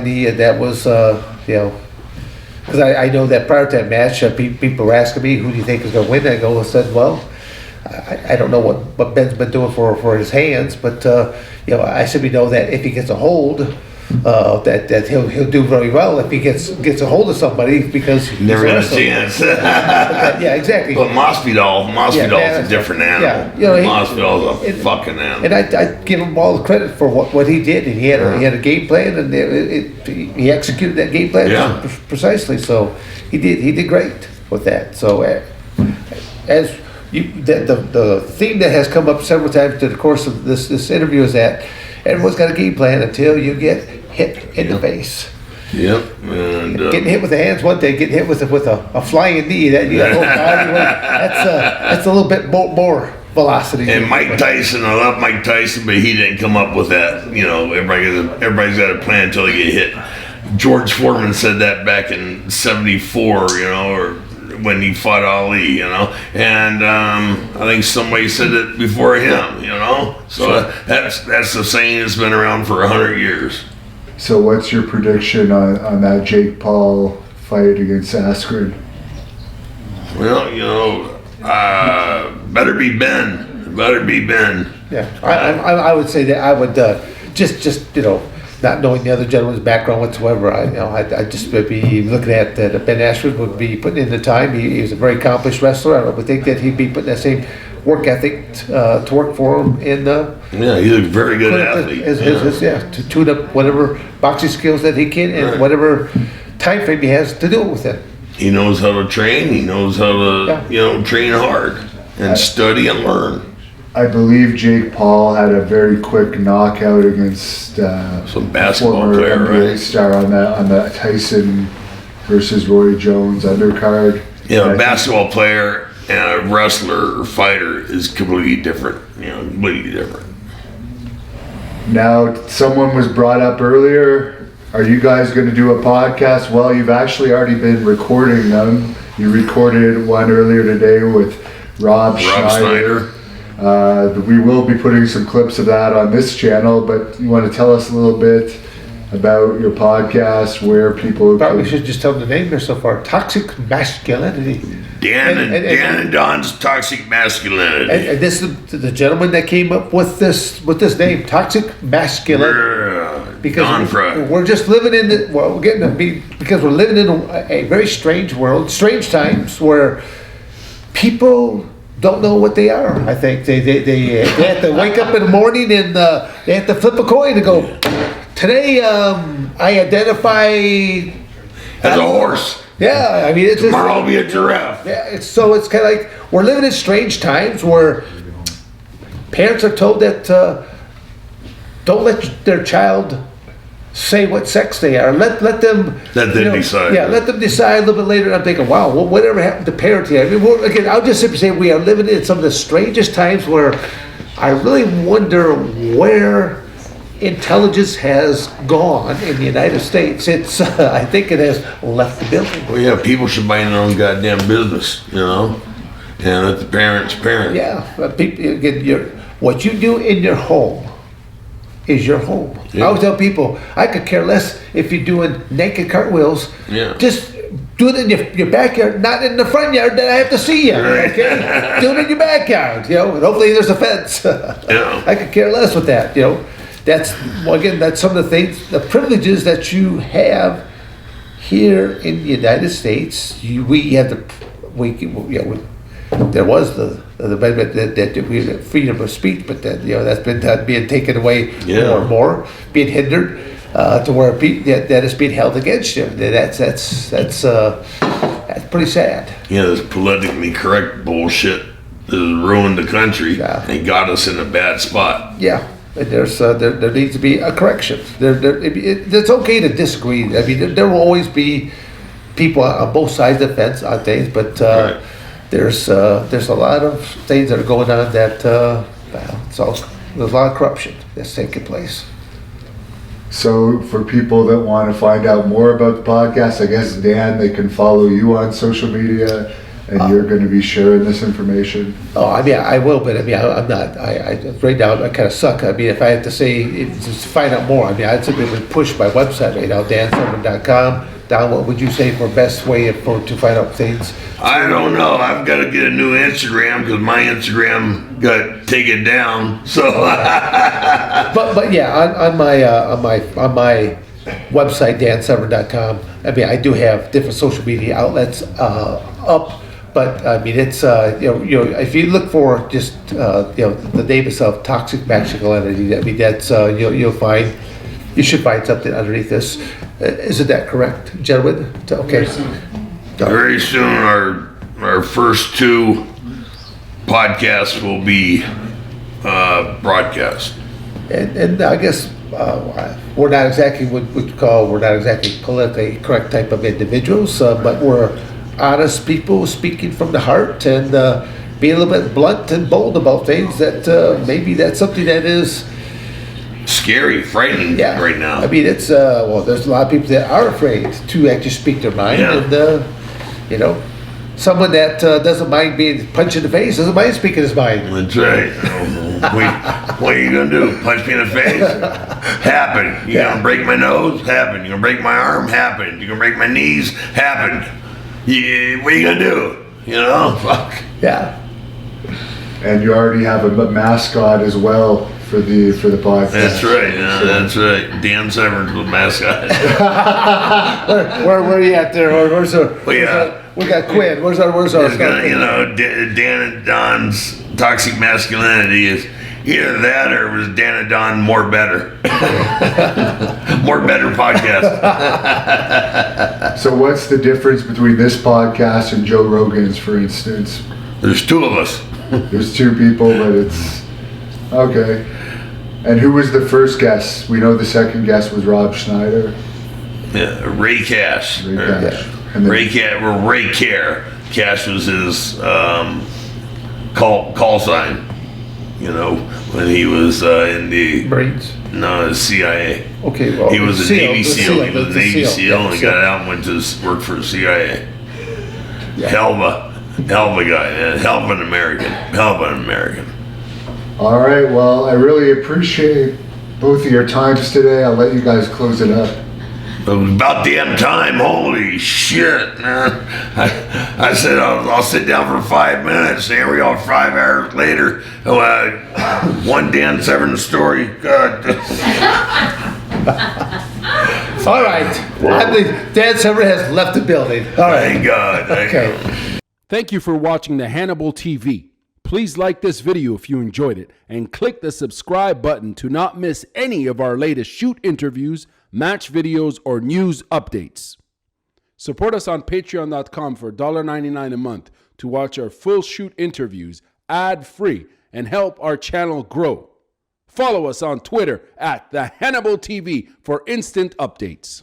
knee, and that was because I know that prior to that match, people were asking me, who do you think is going to win? I said, well, I don't know what Ben's been doing for his hands, but I simply know that if he gets a hold, that he'll do very well if he gets a hold of somebody because he's Never had a wrestling. chance. Yeah, exactly. But Masvidal's a different animal. Yeah, Masvidal's a fucking animal. And I give him all the credit for what he did, and he had a game plan, and he executed that game plan precisely. So he did great with that. So as the theme that has come up several times through the course of this interview is that everyone's got a game plan until you get hit in the face. Yep. And Getting hit with the hands one day, getting hit with a flying knee, that you got that's a little bit more velocity. And Mike Tyson, I love Mike Tyson, but he didn't come up with that. Everybody's got a plan until they get hit. George Foreman said that back in '74, or when he fought Ali, and I think somebody said it before him, So that's the saying that's been around for 100 years. So what's your prediction on that Jake Paul fight against Askren? Well, better be Ben. Better be Ben. Yeah, I would say that I would just not knowing the other gentleman's background whatsoever. I'd just be looking at that Ben Askren would be putting in the time. He was a very accomplished wrestler. I would think that he'd be putting that same work ethic to work for him he's a very good athlete. To tune up whatever boxing skills that he can and whatever time frame he has to do it with it. He knows how to train. He knows how to train hard and study and learn. I believe Jake Paul had a very quick knockout against some basketball former player, NBA right? star on that Tyson versus Roy Jones undercard. Yeah, a basketball player and a wrestler or fighter is completely different. Completely different. Now, someone was brought up earlier. Are you guys going to do a podcast? Well, you've actually already been recording them. You recorded one earlier today with Rob Schneider. We will be putting some clips of that on this channel, but you want to tell us a little bit about your podcast, where people... Probably should just tell them the name here so far. Toxic Masculinity. Dan and Don's Toxic Masculinity. And this is the gentleman that came up with this name, Toxic Masculinity. Because we're just living in because we're living in a very strange world, strange times where people don't know what they are. I think they have to wake up in the morning and they have to flip a coin and go, today I identify as a horse. Yeah, I mean, it's tomorrow I'll be a giraffe. Yeah, it's kind of like we're living in strange times where parents are told that don't let their child say what sex they are. Let them decide. Yeah, let them decide a little bit later. And I'm thinking, wow, whatever happened to parenting? I mean, again, I'll just simply say we are living in some of the strangest times where I really wonder where intelligence has gone in the United States. I think it has left the building. Well, yeah, people should mind their own goddamn business, and let the parents parent. Yeah, but people, again, what you do in your home is your home. Yeah. I always tell people, I could care less if you're doing naked cartwheels. Yeah. Just do it in your backyard, not in the front yard that I have to see you. Right. Okay? Do it in your backyard, and hopefully there's a fence. Yeah. I could care less with that, That's some of the things, the privileges that you have here in the United States. There was the amendment that we had freedom of speech, but then that's been being taken away more and more, being hindered to where that is being held against you. That's pretty sad. Yeah, this politically correct bullshit has ruined the country and got us in a bad spot. Yeah. And there needs to be a correction. It's okay to disagree. I mean, there will always be people on both sides of the fence on things, but there's a lot of things that are going on that there's a lot of corruption that's taking place. So for people that want to find out more about the podcast, I guess, Dan, they can follow you on social media. And you're going to be sharing this information? Oh, I mean, I will, but I mean, I'm not. Right now, I kind of suck. I mean, if I had to say, just find out more, I mean, I'd simply push my website right now, dansevern.com, Don, what would you say for best way to find out things? I don't know. I've got to get a new Instagram because my Instagram got taken down. So, But yeah, on my website dansevern.com. I mean, I do have different social media outlets up. But I mean, it's if you look for just the name itself, toxic masculinity. I mean, that's you'll find, you should find something underneath this. Isn't that correct, gentlemen? Okay. very soon, our first 2 podcasts will be broadcast. And I guess we're not exactly we're not exactly politically correct type of individuals, but we're honest people speaking from the heart and being a little bit blunt and bold about things that maybe that's something that is Scary, frightening right now. I mean, it's there's a lot of people that are afraid to actually speak their mind, and someone that doesn't mind being punched in the face doesn't mind speaking his mind. That's right. What are you gonna do? Punch me in the face? Happen. You gonna break my nose? Happen. You gonna break my arm? Happen. You gonna break my knees? Happen. Yeah, what are you gonna do? Fuck. Yeah. And you already have a mascot as well for the podcast. That's right. That's right. Dan Severn's the mascot. where are you at there? Where's our? We got Quinn. Where's our? Dan and Don's toxic masculinity is either that or it was Dan and Don more better. More better podcast. So what's the difference between this podcast and Joe Rogan's, for instance? There's 2 of us. There's 2 people, but it's okay. And who was the first guest? We know the second guest was Rob Schneider. Yeah, Ray Cash. Ray Cash. And Ray Care. Cash was his call sign. When he was in the Marines. No, the CIA. Okay, well, he was a Navy SEAL. He was a Navy SEAL, and he got out and went to work for the CIA. Yeah. Hell of a guy, man. Hell of an American. All right, well, I really appreciate both of your times today. I'll let you guys close it up. It was about damn time. Holy shit, man. I said I'll sit down for 5 minutes. Here we are 5 hours later. One Dan Severn story. God. All right. I think Dan Severn has left the building. All right. Thank God. Okay. Thank you for watching the Hannibal TV. Please like this video if you enjoyed it and click the subscribe button to not miss any of our latest shoot interviews, match videos, or news updates. Support us on patreon.com for $1.99 a month to watch our full shoot interviews ad-free and help our channel grow. Follow us on Twitter at the Hannibal TV for instant updates.